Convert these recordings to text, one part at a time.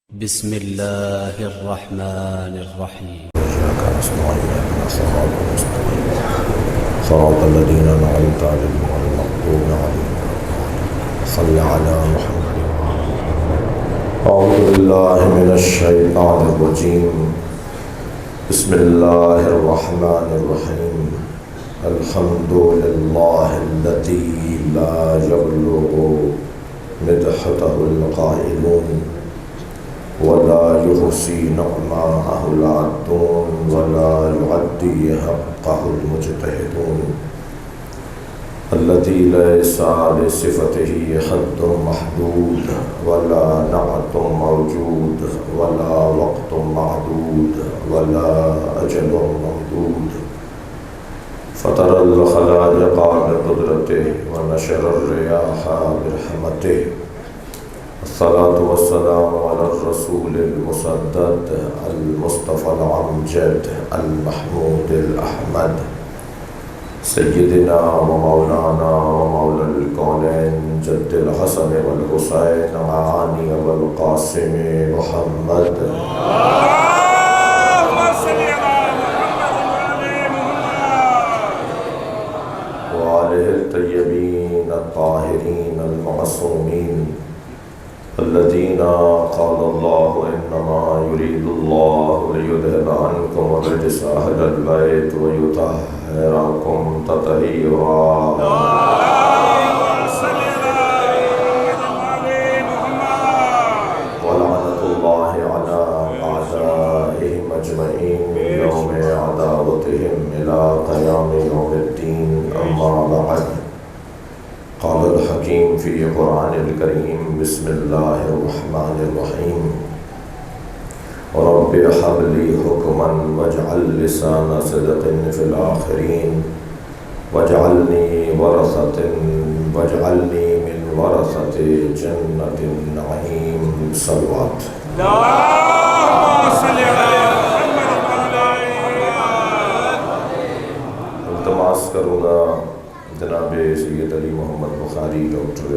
بسم الله الرحمن الرحيم. صراط الذين أنعمت عليهم غير المغضوب عليهم. صل على محمد. أعوذ بالله من الشيطان الرجيم. بسم الله الرحمن الرحيم. الحمد لله الذي لا يبلغ مدحته القائلون ولا يحصي نعماءه العادون ولا يعدي حقه المجتهدون الذي ليس لصفته حد محدود ولا نعت موجود ولا وقت معدود ولا أجل ممدود فطر الخلائق بقدرته ونشر الرياح برحمته. الصلاة والسلام على الرسول المسدد المصطفى الأمجد المحمود الأحمد سيدنا ومولانا ومولى الكونين جد الحسن والحسين علي والقاسم محمد. اللهم صل على محمد وآله الطيبين الطاهرين المعصومين الذين قال الله إنما يريد الله ليذهب عنكم الرجس أهل البيت ويطهركم تطهيرا. ولعنة الله على أعدائهم أجمعين من يوم عداوتهم إلى قيام يوم الدين. أما بعد، قال الحكيم في قرآن الكريم بسم الله الرحمن الرحيم. رب هب لي حكما واجعل لسان صدق في الآخرين واجعلني من ورثة جنة النعيم. صلوات. اللهم صل على محمد. التماس کروں گا جناب سید علی محمد بخاری، ڈاکٹر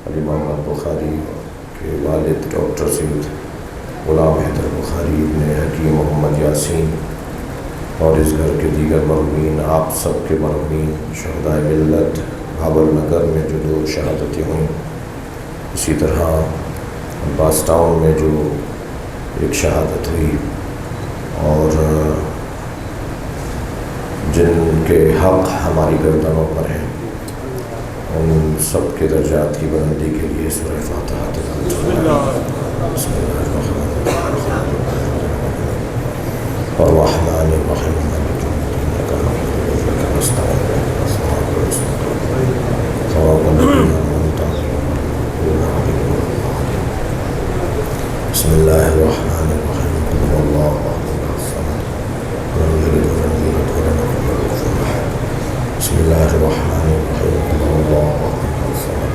علی محمد بخاری کے والد ڈاکٹر سید غلام حیدر بخاری ابن حکیم محمد یاسین اور اس گھر کے دیگر مرحومین، آپ سب کے مرحومین شہدائے ملت بھاول نگر میں جو دو شہادتیں ہوئیں، اسی طرح باس ٹاؤن میں جو ایک شہادت ہوئی، اور جن کے حق ہماری گردنوں پر ہیں، ان سب کے درجات کی بلندی کے لیے سورہ فاتحہ تلاوت فرمائیں. بسم اللہ الرحمن الرحیم. الرحمن الرحیم مالک یوم الدین ایاک نعبد و ایاک نستعین اهدنا الصراط المستقیم صراط الذین انعمت علیہم غیر المغضوب علیہم. بسم اللہ الرحمن الرحیم. قل هو اللہ احد الصمد لم یلد ولم یولد ولم یکن له کفوا احد. بسم اللہ الرحمن الرحیم. قل هو اللہ احد الصمد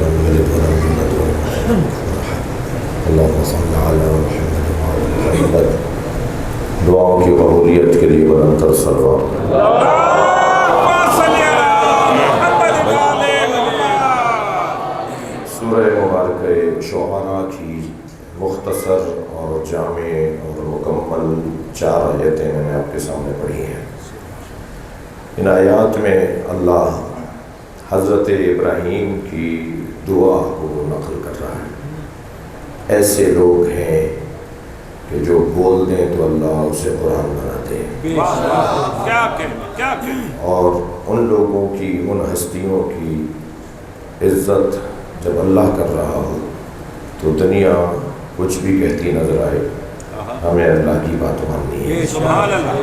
لم یلد ولم یولد ولم یکن له کفوا احد. اللهم صل على محمد وعلى محمد. دعاؤں کی قبولیت کے لیے بلند تر صلوات. اللهم صل على محمد وعلى محمد. سورہ مبارکہ شعراء کی مختصر اور جامع اور مکمل 4 آیتیں میں نے آپ کے سامنے پڑھی ہیں. ان آیات میں اللہ حضرت ابراہیم کی دعا کو نقل کر رہا ہے. ایسے لوگ ہیں کہ جو بول دیں تو اللہ اسے قرآن بناتے ہیں، کیا کہیں اور ان لوگوں کی، ان ہستیوں کی عزت جب اللہ کر رہا ہو تو دنیا کچھ بھی کہتی نظر آئے، ہمیں اللہ کی بات ماننی ہے. سبحان اللہ.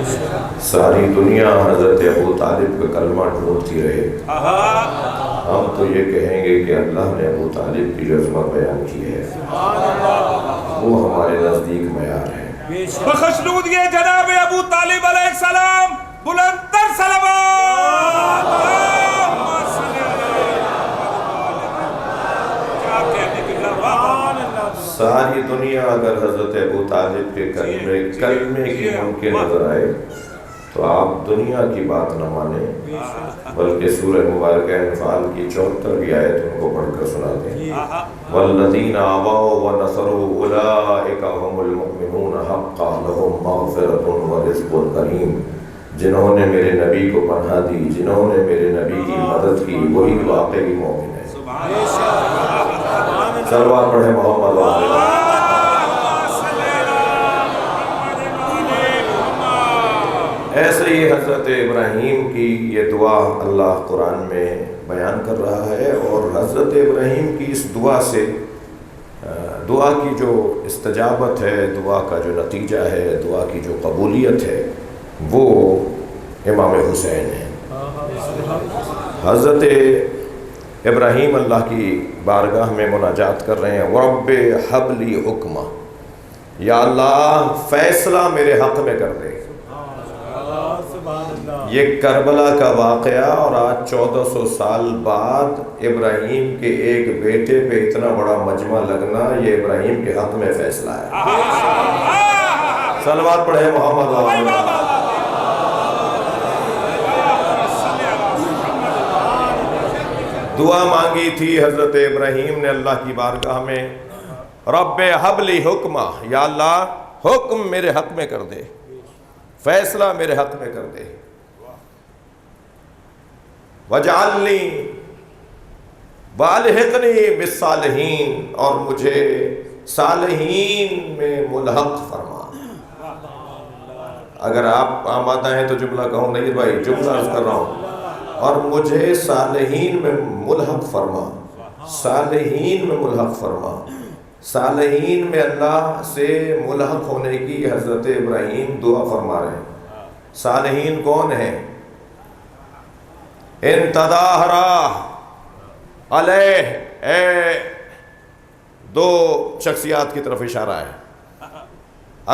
ساری دنیا حضرت ابو طالب کا کلمہ ڈھونڈتی رہے، ہم تو یہ کہیں گے کہ اللہ نے ابو طالب کی جو عظمت بیان کی ہے وہ ہمارے نزدیک معیار ہے. بخشنود یہ جناب ابو طالب علیہ السلام، بلند تر صلوات. اللهم صل علی محمد. کیا کہنے کی سبحان اللہ. ساری دنیا اگر حضرت ابو طالب کے کلمے کی ممکن نظر آئے تو تو آپ دنیا کی بات نہ مانیں بلکہ سورہ مبارکہ انفال کی 74ویں آیت ان کو پڑھ کر سنا دیں. والذین آووا ونصروا اولئک هم المؤمنون حقا لهم مغفرۃ ورزق کریم. جنہوں نے میرے نبی کو پناہ دی، جنہوں نے میرے نبی کی مدد کی، وہی واقعی مومن ہے. صلوات پڑھیں محمد و آل محمد. ایسے ہی حضرت ابراہیم کی یہ دعا اللہ قرآن میں بیان کر رہا ہے، اور حضرت ابراہیم کی اس دعا سے دعا کی جو استجابت ہے، دعا کا جو نتیجہ ہے، دعا کی جو قبولیت ہے، وہ امام حسین ہے. حضرت ابراہیم اللہ کی بارگاہ میں مناجات کر رہے ہیں، رب ہب لی حکمہ، یا اللہ فیصلہ میرے حق میں کر دے. یہ کربلا کا واقعہ، اور آج 1400 سال بعد ابراہیم کے ایک بیٹے پہ اتنا بڑا مجمع لگنا، یہ ابراہیم کے حق میں فیصلہ ہے. صلوات پڑھیں محمد و آل محمد. دعا مانگی تھی حضرت ابراہیم نے اللہ کی بارگاہ میں، رب ہب لی حکمہ، یا اللہ حکم میرے حق میں کر دے، فیصلہ میرے حق میں کر دے. وجعلنی والحقنی بالصالحین، اور مجھے صالحین میں ملحق فرما. اگر آپ آمادہ ہیں تو جملہ کہوں. نہیں بھائی، جملہ عرض کر رہا ہوں. اور مجھے صالحین میں ملحق فرما، صالحین میں ملحق فرما. صالحین میں اللہ سے ملحق ہونے کی حضرت ابراہیم دعا فرما رہے ہیں. صالحین کون ہیں؟ ان تظاہرا علیہ، اے دو شخصیات کی طرف اشارہ ہے.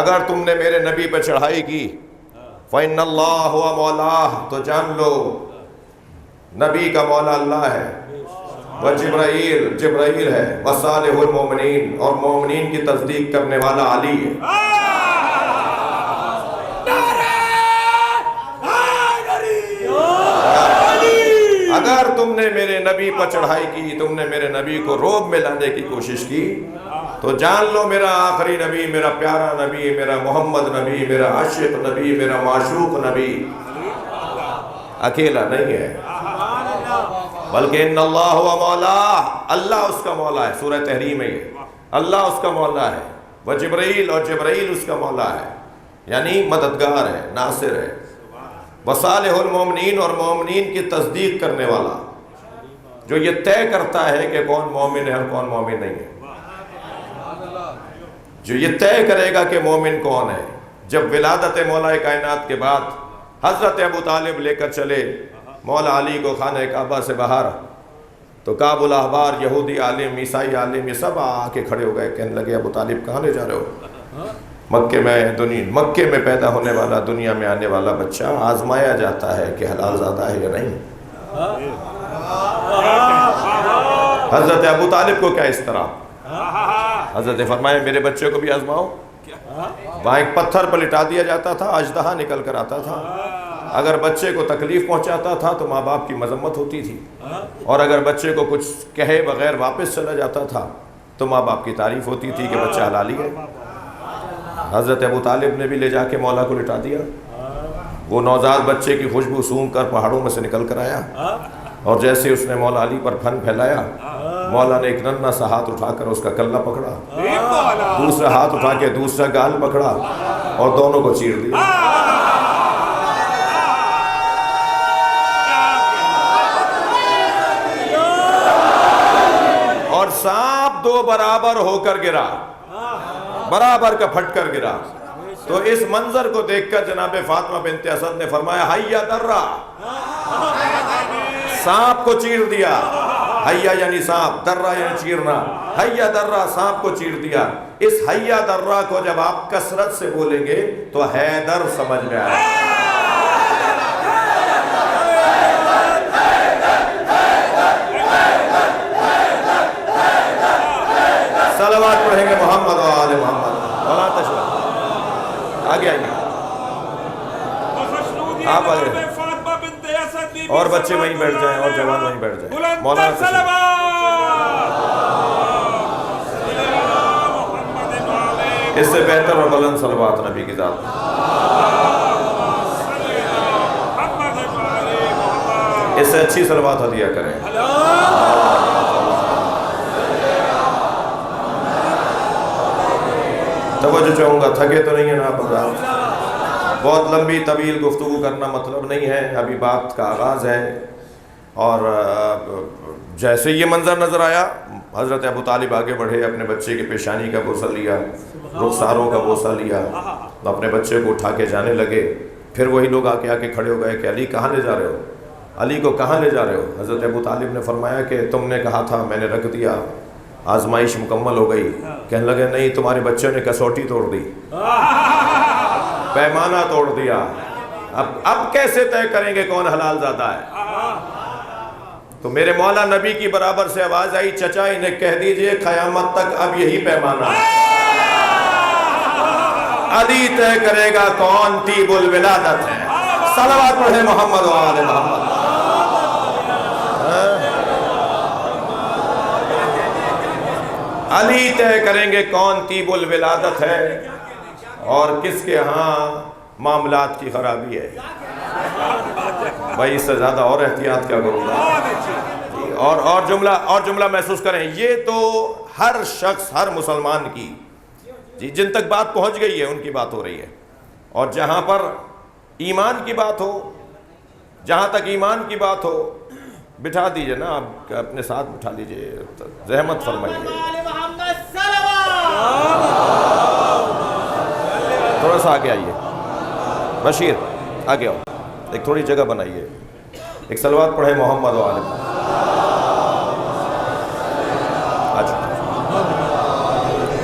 اگر تم نے میرے نبی پر چڑھائی کی، فإن اللہ ہوا مولاہ، تو جان لو نبی کا مولا اللہ ہے. وجبرائیل، جبرائیل ہے. وصالح المومنین، اور مومنین کی تصدیق کرنے والا علی ہے. اگر تم نے میرے نبی پر چڑھائی کی، تم نے میرے نبی کو روب میں لانے کی کوشش کی، تو جان لو میرا آخری نبی، میرا پیارا نبی، میرا محمد نبی، میرا عاشق نبی، میرا معشوق نبی اکیلا نہیں ہے، بلکہ ان اللہ ہوا مولا، اللہ اس کا مولا ہے. سورہ تحریم ہے یہ، اللہ اس کا مولا ہے. وہ جبرائیل، اور جبرائیل اس کا مولا ہے، یعنی مددگار ہے، ناصر ہے. وصالح المومنین، اور مومنین کی تصدیق کرنے والا، جو یہ طے کرتا ہے کہ کون مومن ہے اور کون مومن نہیں ہے. جو یہ طے کرے گا کہ مومن کون ہے. جب ولادت مولا کائنات کے بعد حضرت ابو طالب لے کر چلے مولا علی کو خانہ کعبہ سے باہر، تو کعب الاحبار، یہودی عالم، عیسائی عالم، یہ سب آ کے کھڑے ہو گئے، کہنے لگے ابو طالب کہاں لے جا رہے ہو؟ مکے میں پیدا ہونے والا، دنیا میں آنے والا بچہ آزمایا جاتا ہے کہ حلال زادہ ہے یا نہیں. حضرت ابو طالب کو کیا اس طرح؟ حضرت نے فرمایا میرے بچے کو بھی آزماؤ. وہاں ایک پتھر پر لٹا دیا جاتا تھا، اژدہا نکل کر آتا تھا. اگر بچے کو تکلیف پہنچاتا تھا تو ماں باپ کی مذمت ہوتی تھی، اور اگر بچے کو کچھ کہے بغیر واپس چلا جاتا تھا تو ماں باپ کی تعریف ہوتی تھی کہ بچہ حلالی ہے. حضرت ابو طالب نے بھی لے جا کے مولا کو لٹا دیا. وہ نوزاد بچے کی خوشبو سونگھ کر پہاڑوں میں سے نکل کر آیا، اور جیسے اس نے مولا علی پر پھن پھیلایا، مولا نے ایک ننھا سا ہاتھ اٹھا کر اس کا کلہ پکڑا، دوسرا ہاتھ اٹھا کے دوسرا گال پکڑا اور دونوں کو چیر دیا. اور سانپ دو برابر ہو کر گرا، برابر کا پھٹ کر گرا. تو اس منظر کو دیکھ کر جناب فاطمہ بنت اسد نے فرمایا حیا درہ، سانپ کو چیر دیا. حیا یعنی سانپ، درہ یعنی چیرنا. حیا درہ، سانپ کو چیر دیا. اس حیا درہ کو جب آپ کثرت سے بولیں گے تو حیدر سمجھ میں آئے. صلوات پڑھیں گے محمد و آل محمد. ولا تشرح، آگے آئیے. آپ آگے اور بچے وہیں بیٹھ جائیں اور جوان وہیں بیٹھ جائیں. مولانا اس سے بہتر اور بلند صلوات نبی کی ذات. اس سے اچھی صلوات ہدیہ کریں. توجہ چاہوں گا, تھکے تو نہیں ہیں نا آپ؟ بہت لمبی طویل گفتگو کرنا مطلب نہیں ہے, ابھی بات کا آغاز ہے. اور جیسے یہ منظر نظر آیا, حضرت ابو طالب آگے بڑھے, اپنے بچے کی پیشانی کا بوسہ لیا, رخساروں کا بوسہ لیا, اپنے بچے کو اٹھا کے جانے لگے. پھر وہی لوگ آ کے کھڑے ہو گئے کہ علی کہاں لے جا رہے ہو, علی کو کہاں لے جا رہے ہو؟ حضرت ابو طالب نے فرمایا کہ تم نے کہا تھا, میں نے رکھ دیا, آزمائش مکمل ہو گئی. کہنے لگے نہیں, تمہارے بچوں نے کسوٹی توڑ دی, پیمانہ توڑ دیا, اب کیسے طے کریں گے کون حلال زادہ ہے؟ تو میرے مولا نبی کی برابر سے آواز آئی, چچا انہیں کہہ دیجئے قیامت تک اب یہی پیمانہ ہے, علی طے کرے گا کون طیب الولادت ہے. صلوات پڑھے محمد و آل محمد. علی طے کریں گے کون طیب الولادت ہے اور کس کے ہاں معاملات کی خرابی ہے. بھائی اس سے زیادہ اور احتیاط کیا کروں گا. اور جملہ محسوس کریں, یہ تو ہر شخص, ہر مسلمان کی, جی جن تک بات پہنچ گئی ہے ان کی بات ہو رہی ہے. اور جہاں پر ایمان کی بات ہو, جہاں تک ایمان کی بات ہو, بٹھا دیجئے نا, آپ اپنے ساتھ بٹھا لیجئے, زحمت فرمائیے. تھوڑا سا آگے آئیے, بشیر آگے آؤ, ایک تھوڑی جگہ بنائیے, ایک صلوات پڑھے محمد و آل محمد.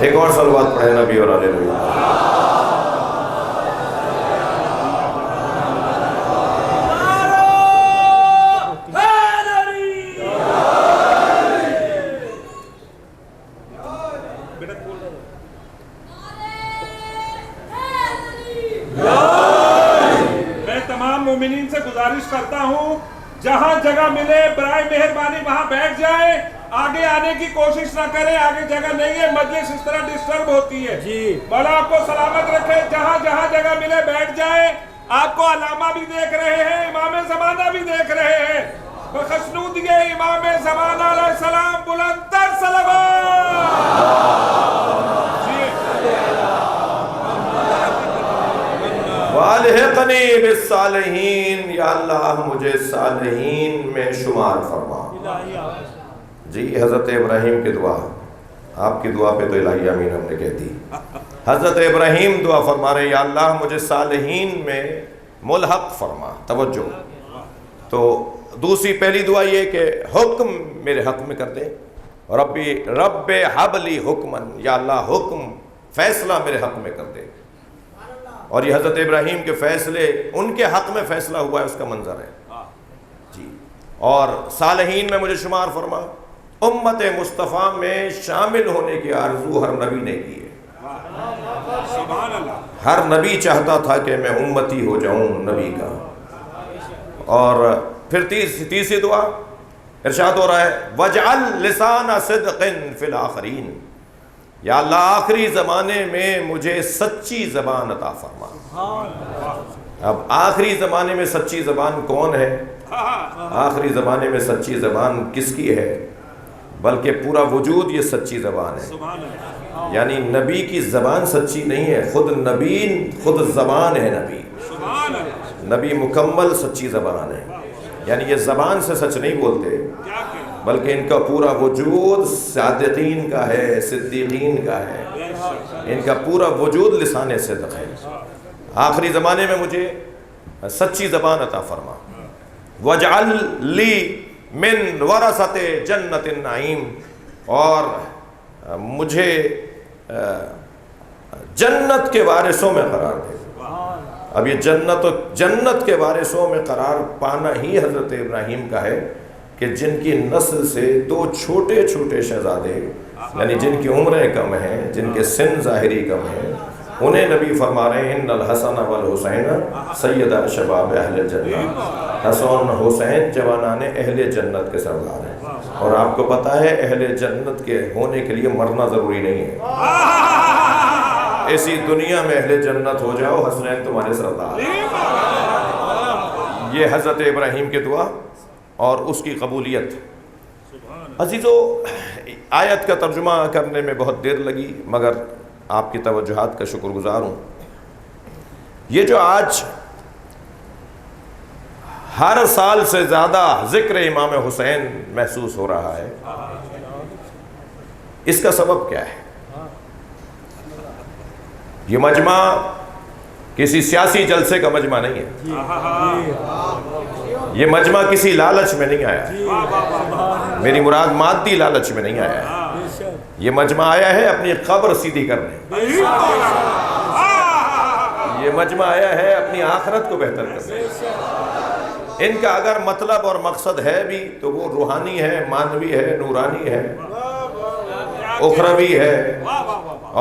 ایک اور صلوات پڑھے نبی اور آل نبی. مومنین سے گزارش کرتا ہوں, جہاں جگہ ملے برائے مہربانی وہاں بیٹھ جائیں, آگے آنے کی کوشش نہ کریں, آگے جگہ نہیں ہے, مجلس اس طرح ڈسٹرب ہوتی ہے. مولا آپ کو سلامت رکھے, جہاں جگہ ملے بیٹھ جائیں. آپ کو علامہ بھی دیکھ رہے ہیں, امام زمانہ بھی دیکھ رہے ہیں. بخشنود یہ امام زمانہ علیہ السلام, بلند تر وَالْحِقْنِي بِالصَّالِحِينَ, یا اللہ مجھے صالحین میں شمار فرما. جی حضرت ابراہیم کی دعا, آپ کی دعا پہ تو الہی آمین ہم نے کہہ دی. حضرت ابراہیم دعا فرما رہے, یا اللہ مجھے صالحین میں ملحق فرما. توجہ, تو دوسری پہلی دعا یہ کہ حکم میرے حق میں کر دے, رب حب لی حکمن, یا اللہ حکم فیصلہ میرے حق میں کر دے. اور یہ حضرت ابراہیم کے فیصلے ان کے حق میں فیصلہ ہوا ہے, اس کا منظر ہے جی. اور صالحین میں مجھے شمار فرما. امت مصطفیٰ میں شامل ہونے کی آرزو ہر نبی نے کی ہے. ہر نبی چاہتا تھا کہ میں امتی ہو جاؤں نبی کا. اور پھر تیسری دعا ارشاد ہو رہا ہے, وَجْعَلْ لِسَانَ صِدْقٍ فِي الْآخِرِينَ, یا اللہ آخری زمانے میں مجھے سچی زبان عطا فرما. اب آخری زمانے میں سچی زبان کون ہے؟ آخری زمانے میں سچی زبان کس کی ہے؟ بلکہ پورا وجود یہ سچی زبان ہے. یعنی نبی کی زبان سچی نہیں ہے, خود زبان ہے نبی. نبی مکمل سچی زبان ہے. یعنی یہ زبان سے سچ نہیں بولتے, بلکہ ان کا پورا وجود صادقین کا ہے, صدیقین کا ہے. ان کا پورا وجود لسان صدق ہے. آخری زمانے میں مجھے سچی زبان عطا فرما. وَاجْعَلْ لِي مِنْ وَرَثَةِ جَنَّةِ النَّعِيمِ, اور مجھے جنت کے وارثوں میں قرار دے. اب یہ جنت کے وارثوں میں قرار پانا ہی حضرت ابراہیم کا ہے کہ جن کی نسل سے دو چھوٹے چھوٹے شہزادے, یعنی جن کی عمریں کم ہیں, جن کے سن ظاہری کم ہیں, انہیں نبی فرما رہے ہیں ان الحسن والحسین سیدہ شباب اہل جنت، حسن حسین جوانان اہل جنت کے سردار ہیں۔ اور آپ کو پتہ ہے اہل جنت کے ہونے کے لیے مرنا ضروری نہیں ہے، اسی دنیا میں اہل جنت ہو جاؤ، حسنین تمہارے سردار ہیں۔ یہ حضرت ابراہیم کی دعا اور اس کی قبولیت۔ عزیزو، آیت کا ترجمہ کرنے میں بہت دیر لگی، مگر آپ کی توجہات کا شکر گزار ہوں۔ یہ جو آج ہر سال سے زیادہ ذکر امام حسین محسوس ہو رہا ہے، اس کا سبب کیا ہے؟ یہ مجمع کسی سیاسی جلسے کا مجمع نہیں ہے، یہ مجمع کسی لالچ میں نہیں آیا ہے، میری مراد مادی لالچ میں نہیں آیا ہے، یہ مجمع آیا ہے اپنی قبر سیدھی کرنے، یہ مجمع آیا ہے اپنی آخرت کو بہتر کرنے۔ ان کا اگر مطلب اور مقصد ہے بھی تو وہ روحانی ہے، مانوی ہے، نورانی ہے، اخروی ہے،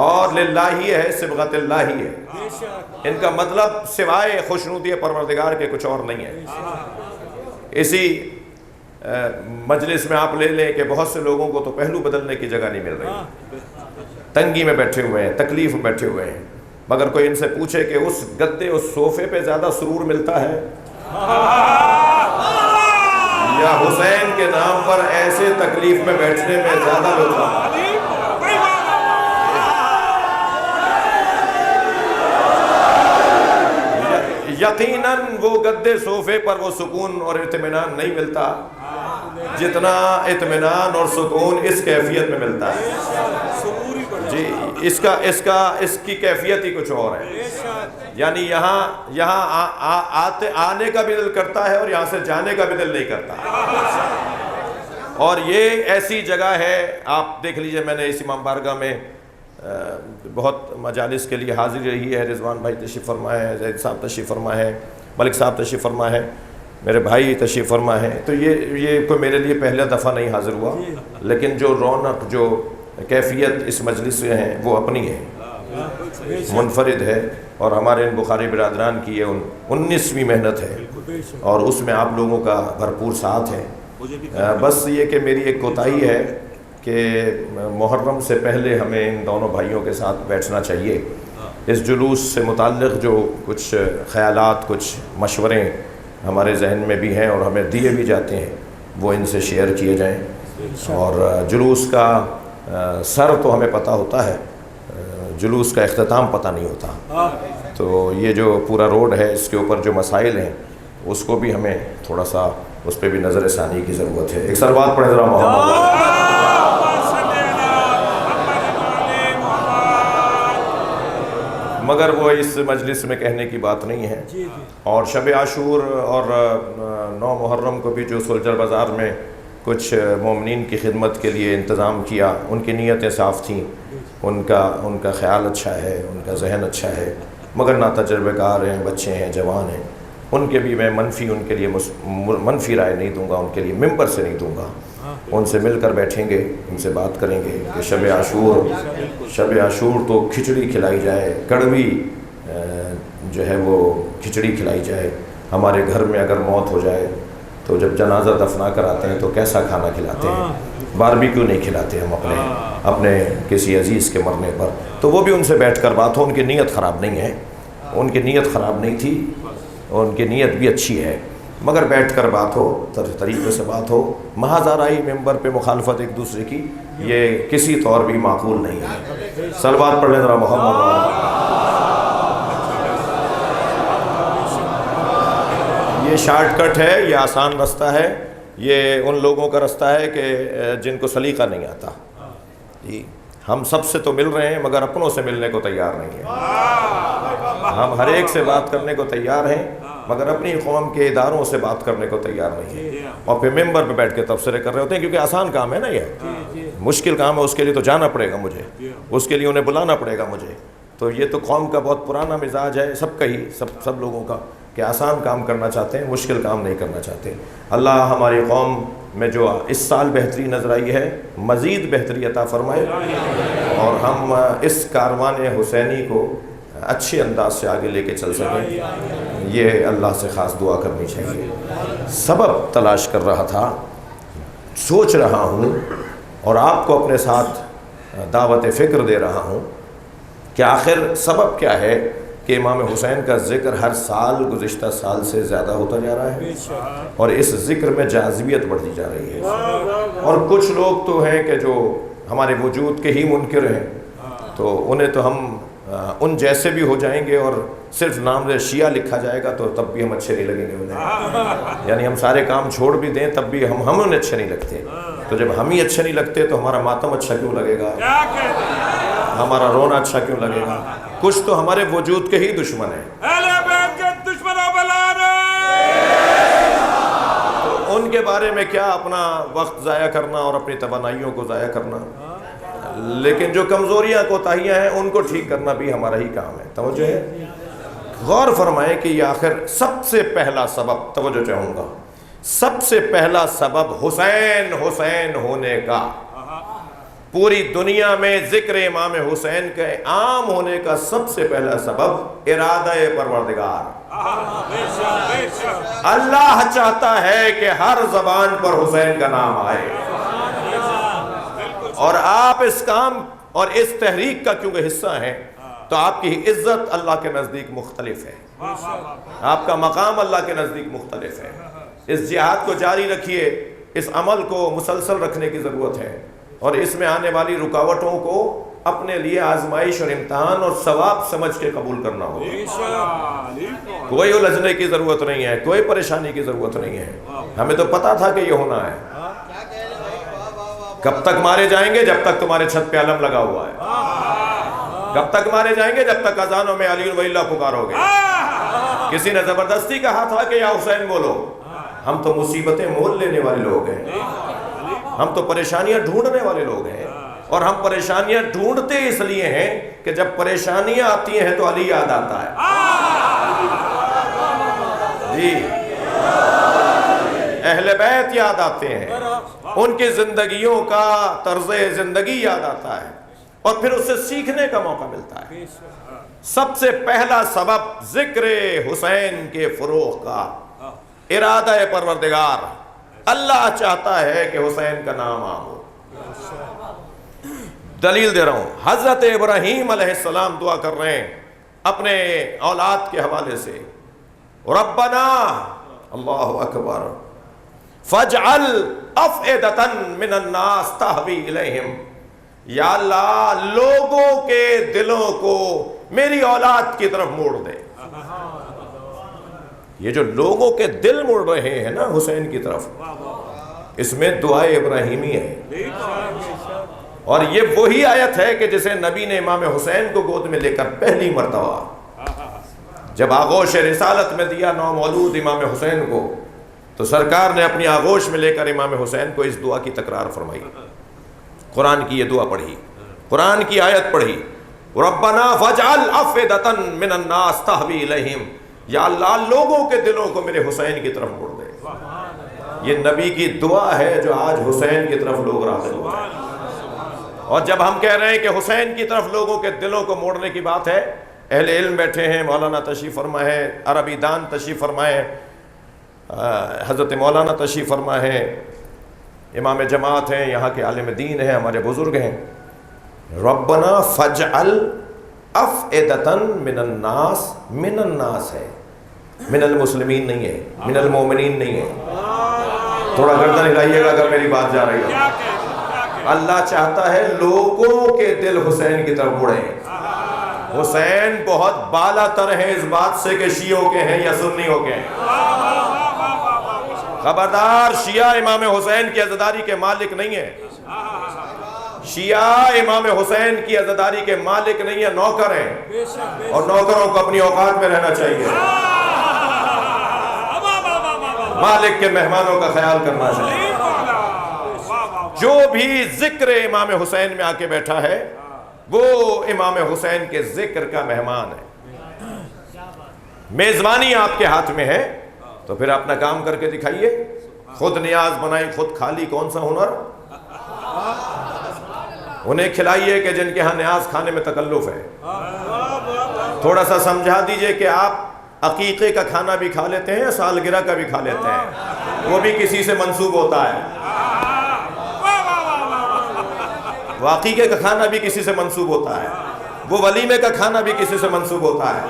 اور للہی ہے، صبغت اللہ ہے۔ ان کا مطلب سوائے خوشنودی پروردگار کے کچھ اور نہیں ہے۔ اسی مجلس میں آپ لے لیں کہ بہت سے لوگوں کو تو پہلو بدلنے کی جگہ نہیں مل رہی، تنگی میں بیٹھے ہوئے ہیں، تکلیف میں بیٹھے ہوئے ہیں، مگر کوئی ان سے پوچھے کہ اس گدے اس صوفے پہ زیادہ سرور ملتا ہے یا حسین کے نام پر ایسے تکلیف میں بیٹھنے میں زیادہ لطف؟ یقیناً وہ گدے صوفے پر وہ سکون اور اطمینان نہیں ملتا جتنا اطمینان اور سکون اس کیفیت میں ملتا ہے۔ جی، اس کی کیفیت ہی کچھ اور ہے، یعنی یہاں آنے کا بھی دل کرتا ہے اور یہاں سے جانے کا بھی دل نہیں کرتا۔ اور یہ ایسی جگہ ہے، آپ دیکھ لیجئے، میں نے اس امام بارگاہ میں بہت مجالس کے لیے حاضری رہی ہے، رضوان بھائی تشریف فرما ہے، زید صاحب تشریف فرما ہے، ملک صاحب تشریف فرما ہے، میرے بھائی تشریف فرما ہے، تو یہ کوئی میرے لیے پہلا دفعہ نہیں حاضر ہوا، لیکن جو رونق، جو کیفیت اس مجلس سے ہیں وہ اپنی ہے، منفرد ہے، اور ہمارے ان بخاری برادران کی یہ 19ویں محنت ہے، اور اس میں آپ لوگوں کا بھرپور ساتھ ہے۔ بس یہ کہ میری ایک کوتاہی ہے کہ محرم سے پہلے ہمیں ان دونوں بھائیوں کے ساتھ بیٹھنا چاہیے، اس جلوس سے متعلق جو کچھ خیالات، کچھ مشورے ہمارے ذہن میں بھی ہیں اور ہمیں دیے بھی جاتے ہیں، وہ ان سے شیئر کیے جائیں۔ اور جلوس کا سر تو ہمیں پتہ ہوتا ہے، جلوس کا اختتام پتہ نہیں ہوتا، تو یہ جو پورا روڈ ہے اس کے اوپر جو مسائل ہیں اس کو بھی ہمیں تھوڑا سا اس پہ بھی نظر ثانی کی ضرورت ہے۔ ایک سلوات پڑھیں ذرا محمد۔ مگر وہ اس مجلس میں کہنے کی بات نہیں ہے، اور شب عاشور اور 9 محرم کو بھی جو سولجر بازار میں کچھ مومنین کی خدمت کے لیے انتظام کیا، ان کی نیتیں صاف تھیں، ان کا خیال اچھا ہے، ان کا ذہن اچھا ہے، مگر ناتجربہ کار ہیں، بچے ہیں، جوان ہیں، ان کے بھی میں ان کے لیے منفی رائے نہیں دوں گا، ان کے لیے ممبر سے نہیں دوں گا، ان سے مل کر بیٹھیں گے، ان سے بات کریں گے کہ شب عاشور تو کھچڑی کھلائی جائے، کڑوی جو ہے وہ کھچڑی کھلائی جائے۔ ہمارے گھر میں اگر موت ہو جائے تو جب جنازہ دفنا کر آتے ہیں تو کیسا کھانا کھلاتے ہیں، باربیکیو نہیں کھلاتے ہم اپنے کسی عزیز کے مرنے پر، تو وہ بھی ان سے بیٹھ کر بات ہو۔ ان کی نیت خراب نہیں ہے، ان کی نیت خراب نہیں تھی، ان کی نیت بھی اچھی ہے، مگر بیٹھ کر بات ہو، طریقے سے بات ہو۔ محض آرائی ممبر پہ مخالفت ایک دوسرے کی، یہ کسی طور بھی معقول نہیں ہے۔ صلوات پڑھ لیں ذرا محمد۔ یہ شارٹ کٹ ہے، یہ آسان رستہ ہے، یہ ان لوگوں کا رستہ ہے کہ جن کو سلیقہ نہیں آتا۔ جی، ہم سب سے تو مل رہے ہیں مگر اپنوں سے ملنے کو تیار نہیں ہیں۔ ہم ہر ایک سے بات کرنے کو تیار ہیں مگر اپنی قوم کے اداروں سے بات کرنے کو تیار نہیں ہے، اور پھر ممبر پہ بیٹھ کے تبصرے کر رہے ہوتے ہیں، کیونکہ آسان کام ہے نا، یہ مشکل کام ہے، اس کے لیے تو جانا پڑے گا مجھے، اس کے لیے انہیں بلانا پڑے گا مجھے۔ تو یہ تو قوم کا بہت پرانا مزاج ہے، سب کا ہی، سب لوگوں کا، کہ آسان کام کرنا چاہتے ہیں، مشکل کام نہیں کرنا چاہتے۔ اللہ ہماری قوم میں جو اس سال بہتری نظر آئی ہے، مزید بہتری عطا فرمائے، اور ہم اس کاروان حسینی کو اچھے انداز سے آگے لے کے چل سکیں، یہ اللہ سے خاص دعا کرنی چاہیے۔ سبب تلاش کر رہا تھا، سوچ رہا ہوں اور آپ کو اپنے ساتھ دعوت فکر دے رہا ہوں کہ آخر سبب کیا ہے کہ امام حسین کا ذکر ہر سال گزشتہ سال سے زیادہ ہوتا جا رہا ہے اور اس ذکر میں جاذبیت بڑھتی جا رہی ہے۔ اور کچھ لوگ تو ہیں کہ جو ہمارے وجود کے ہی منکر ہیں، تو انہیں تو ہم ان جیسے بھی ہو جائیں گے اور صرف نام شیعہ لکھا جائے گا تو تب بھی ہم اچھے نہیں لگیں گے انہیں، یعنی ہم سارے کام چھوڑ بھی دیں تب بھی ہم انہیں اچھے نہیں لگتے۔ تو جب ہم ہی اچھے نہیں لگتے تو ہمارا ماتم اچھا کیوں لگے گا، ہمارا رونا اچھا کیوں لگے گا؟ کچھ تو ہمارے وجود کے ہی دشمن ہیں، تو ان کے بارے میں کیا اپنا وقت ضائع کرنا اور اپنی توانائیوں کو ضائع کرنا، لیکن جو کمزوریاں کوتاہیاں ہیں ان کو ٹھیک کرنا بھی ہمارا ہی کام ہے۔ توجہ ہے، غور فرمائیں کہ یہ آخر سب سے پہلا سبب، توجہ چاہوں گا، سب سے پہلا سبب حسین حسین ہونے کا، پوری دنیا میں ذکر امام حسین کے عام ہونے کا سب سے پہلا سبب ارادہ پروردگار۔ اللہ چاہتا ہے کہ ہر زبان پر حسین کا نام آئے، اور آپ اس کام اور اس تحریک کا کیونکہ حصہ ہیں تو آپ کی عزت اللہ کے نزدیک مختلف ہے، آپ کا مقام اللہ کے نزدیک مختلف ہے۔ اس جہاد کو جاری رکھیے، اس عمل کو مسلسل رکھنے کی ضرورت ہے، اور اس میں آنے والی رکاوٹوں کو اپنے لیے آزمائش اور امتحان اور ثواب سمجھ کے قبول کرنا ہوگا۔ کوئی الجھنے کی ضرورت نہیں ہے، کوئی پریشانی کی ضرورت نہیں ہے، ہمیں تو پتا تھا کہ یہ ہونا ہے۔ کب تک مارے جائیں گے؟ جب تک تمہارے چھت پہ علم لگا ہوا ہے۔ کب تک مارے جائیں گے؟ جب تک اذانوں میں علی ولی پکارو گے۔ کسی نے زبردستی کہا تھا کہ یا حسین بولو، ہم تو مصیبتیں مول لینے والے لوگ ہیں، ہم تو پریشانیاں ڈھونڈنے والے لوگ ہیں، اور ہم پریشانیاں ڈھونڈتے اس لیے ہیں کہ جب پریشانیاں آتی ہیں تو علی یاد آتا ہے۔ جی، اہل بیت یاد آتے ہیں، ان کی زندگیوں کا طرز زندگی یاد آتا ہے، اور پھر اس سے سیکھنے کا موقع ملتا ہے۔ سب سے پہلا سبب ذکر حسین کے فروغ کا، ارادہ پروردگار، اللہ چاہتا ہے کہ حسین کا نام عام ہو۔ دلیل دے رہا ہوں، حضرت ابراہیم علیہ السلام دعا کر رہے ہیں اپنے اولاد کے حوالے سے، ربنا، اللہ اکبر، فاجعل افئدۃ من الناس تہوی الیہم، یا اللہ لوگوں کے دلوں کو میری اولاد کی طرف موڑ دے۔ یہ جو لوگوں کے دل مڑ رہے ہیں نا حسین کی طرف، اس میں دعائے ابراہیمی ہے، اور یہ وہی آیت ہے کہ جسے نبی نے امام حسین کو گود میں لے کر پہلی مرتبہ جب آغوش رسالت میں دیا نومولود امام حسین کو، تو سرکار نے اپنی آغوش میں لے کر امام حسین کو اس دعا کی تکرار فرمائی، قرآن کی یہ دعا پڑھی، قرآن کی آیت پڑھی، ربنا فاجعل افئدۃ من الناس تہوی الیہم، یا اللہ لوگوں کے دلوں کو میرے حسین کی طرف موڑ دے۔ یہ نبی کی دعا ہے جو آج حسین کی طرف لوگ راغب ہوتے ہیں، اور جب ہم کہہ رہے ہیں کہ حسین کی طرف لوگوں کے دلوں کو موڑنے کی بات ہے، اہل علم بیٹھے ہیں، مولانا تشریف فرما ہے، عربی دان تشریف فرما ہے، حضرت مولانا تشریف فرما ہے، امام جماعت ہیں، یہاں کے عالم دین ہیں، ہمارے بزرگ ہیں۔ ربنا فاجعل افئدۃ من الناس، من الناس ہے، من المسلمین نہیں ہے، من المومنین نہیں ہے، تھوڑا گردن ہلائیے گا اگر میری بات جا رہی ہو۔ اللہ چاہتا ہے لوگوں کے دل حسین کی طرف مڑیں۔ حسین بہت بالا تر ہے اس بات سے کہ شیعوں کے ہیں یا سنیوں کے ہیں۔ خبردار، شیعہ امام حسین کی عزاداری کے مالک نہیں ہے، شیعہ امام حسین کی عزاداری کے مالک نہیں ہے، نوکر ہیں، اور نوکروں کو اپنی اوقات میں رہنا چاہیے، مالک کے مہمانوں کا خیال کرنا چاہیے۔ جو بھی ذکر امام حسین میں آ کے بیٹھا ہے وہ امام حسین کے ذکر کا مہمان ہے۔ میزبانی آپ کے ہاتھ میں ہے تو پھر اپنا کام کر کے دکھائیے۔ خود نیاز بنائی خود کھالی کون سا ہنر؟ انہیں کھلائیے کہ جن کے ہاں نیاز کھانے میں تکلف ہے، تھوڑا سا سمجھا دیجئے کہ آپ عقیقے کا کھانا بھی کھا لیتے ہیں، سالگرہ کا بھی کھا لیتے ہیں، وہ بھی کسی سے منسوب ہوتا ہے۔ وہ عقیقے کا کھانا بھی کسی سے منسوب ہوتا ہے، وہ ولیمے کا کھانا بھی کسی سے منسوب ہوتا ہے۔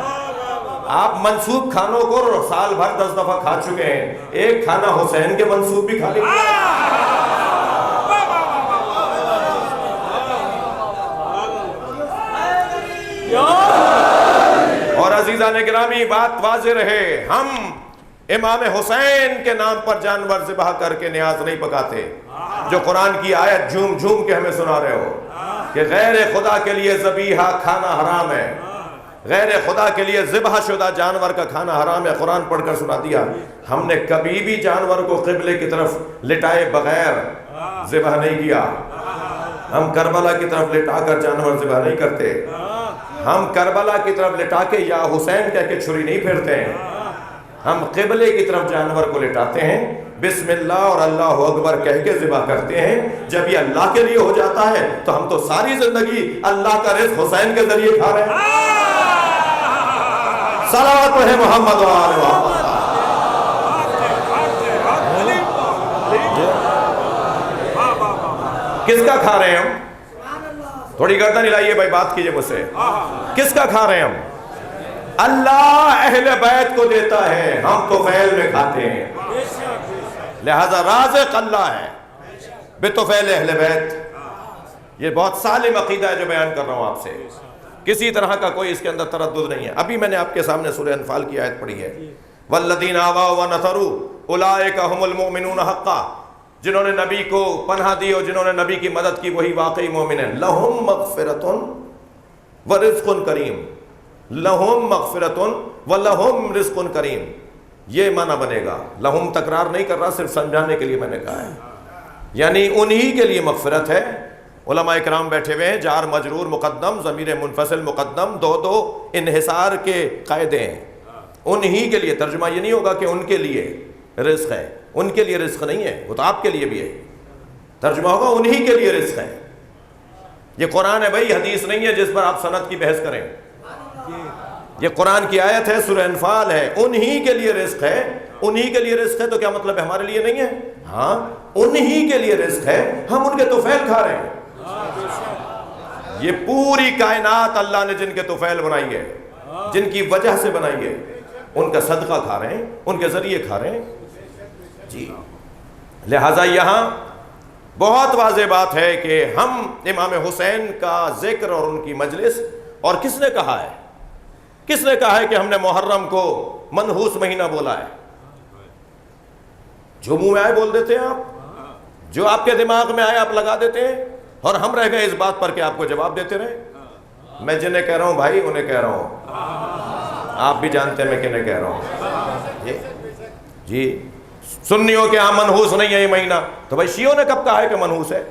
آپ منسوب کھانوں کو سال بھر 10 دفعہ کھا چکے ہیں، ایک کھانا حسین کے منسوب بھی کھا لیتے ہیں۔ اور عزیزان گرامی بات واضح رہے، ہم امام حسین کے نام پر جانور ذبح کر کے نیاز نہیں پکاتے، جو قرآن کی آیت جھوم جھوم کے ہمیں سنا رہے ہو کہ غیر خدا کے لیے ذبیحہ کھانا حرام ہے، غیر خدا کے لیے ذبح شدہ جانور کا کھانا حرام ہے، قرآن پڑھ کر سنا دیا۔ ہم نے کبھی بھی جانور کو قبلے کی طرف لٹائے بغیر ذبح نہیں کیا، ہم کربلا کی طرف لٹا کر جانور ذبح نہیں کرتے، ہم کربلا کی طرف لٹا کے یا حسین کہہ کے چھری نہیں پھیرتے ہیں، ہم قبلے کی طرف جانور کو لٹاتے ہیں، بسم اللہ اور اللہ اکبر کہہ کے ذبح کرتے ہیں۔ جب یہ اللہ کے لیے ہو جاتا ہے تو ہم تو ساری زندگی اللہ کا رزق حسین کے ذریعے کھا رہے ہیں۔ صلوات پڑھے محمد و آل محمد۔ کس کا کھا رہے ہیں ہم؟ تھوڑی گردن ہلائیے بھائی، بات کیجئے مجھ سے، کس کا کھا رہے ہیں ہم؟ اللہ اہل بیت کو دیتا ہے، ہم تو فیل میں کھاتے ہیں، لہذا رازق اللہ ہے بطفیل اہل بیت۔ یہ بہت سالم عقیدہ ہے جو بیان کر رہا ہوں آپ سے، کسی طرح کا کوئی اس کے اندر تردد نہیں ہے۔ ابھی میں نے آپ کے سامنے سورہ انفال کی آیت پڑھی ہے، والذین آووا ونصروا اولئک هم المؤمنون حقا، جنہوں نے نبی کو پناہ دی اور جنہوں نے نبی کی مدد کی وہی واقعی مومن ہیں۔ لہم مغفرۃ ورزق کریم، لہم مغفرۃ ولہم رزق کریم، یہ معنی بنے گا۔ لہم تکرار نہیں کر رہا، صرف سمجھانے کے لیے میں نے کہا ہے، یعنی انہی کے لیے مغفرت ہے۔ علماء اکرام بیٹھے ہوئے ہیں، جار مجرور مقدم، ضمیر منفصل مقدم، دو انحصار کے قاعدے ہیں۔ انہی کے لیے، ترجمہ یہ نہیں ہوگا کہ ان کے لیے رزق ہے، ان کے لیے رزق نہیں ہے، وہ تو آپ کے لیے بھی ہے، ترجمہ ہوگا انہی کے لیے رزق ہے۔ یہ قرآن ہے بھائی، حدیث نہیں ہے جس پر آپ سند کی بحث کریں، یہ قرآن کی آیت ہے، سورہ انفال ہے، انہی کے لیے رزق ہے۔ انہی کے لیے رزق ہے تو کیا مطلب ہے ہمارے لیے نہیں ہے؟ ہاں، انہی کے لیے رزق ہے، ہم ان کے طفیل کھا رہے ہیں۔ یہ پوری کائنات اللہ نے جن کے طفیل بنائی ہے، جن کی وجہ سے بنائی ہے، ان کا صدقہ کھا رہے ہیں، ان کے ذریعے کھا رہے ہیں جی۔ لہٰذا یہاں بہت واضح بات ہے کہ ہم امام حسین کا ذکر اور ان کی مجلس، اور کس نے کہا ہے، کس نے کہا ہے کہ ہم نے محرم کو منحوس مہینہ بولا ہے؟ جو منہ میں آئے بول دیتے ہیں آپ، جو آپ کے دماغ میں آئے آپ لگا دیتے ہیں، اور ہم رہ گئے اس بات پر کہ آپ کو جواب دیتے رہے۔ میں جنہیں کہہ رہا ہوں بھائی انہیں کہہ رہا ہوں، آپ بھی جانتے ہیں میں کنہیں کہہ رہا ہوں جی۔ سنیوں کے ہاں منحوس نہیں ہے یہ مہینہ، تو بھائی شیعوں نے کب کہا ہے کہ منحوس ہے؟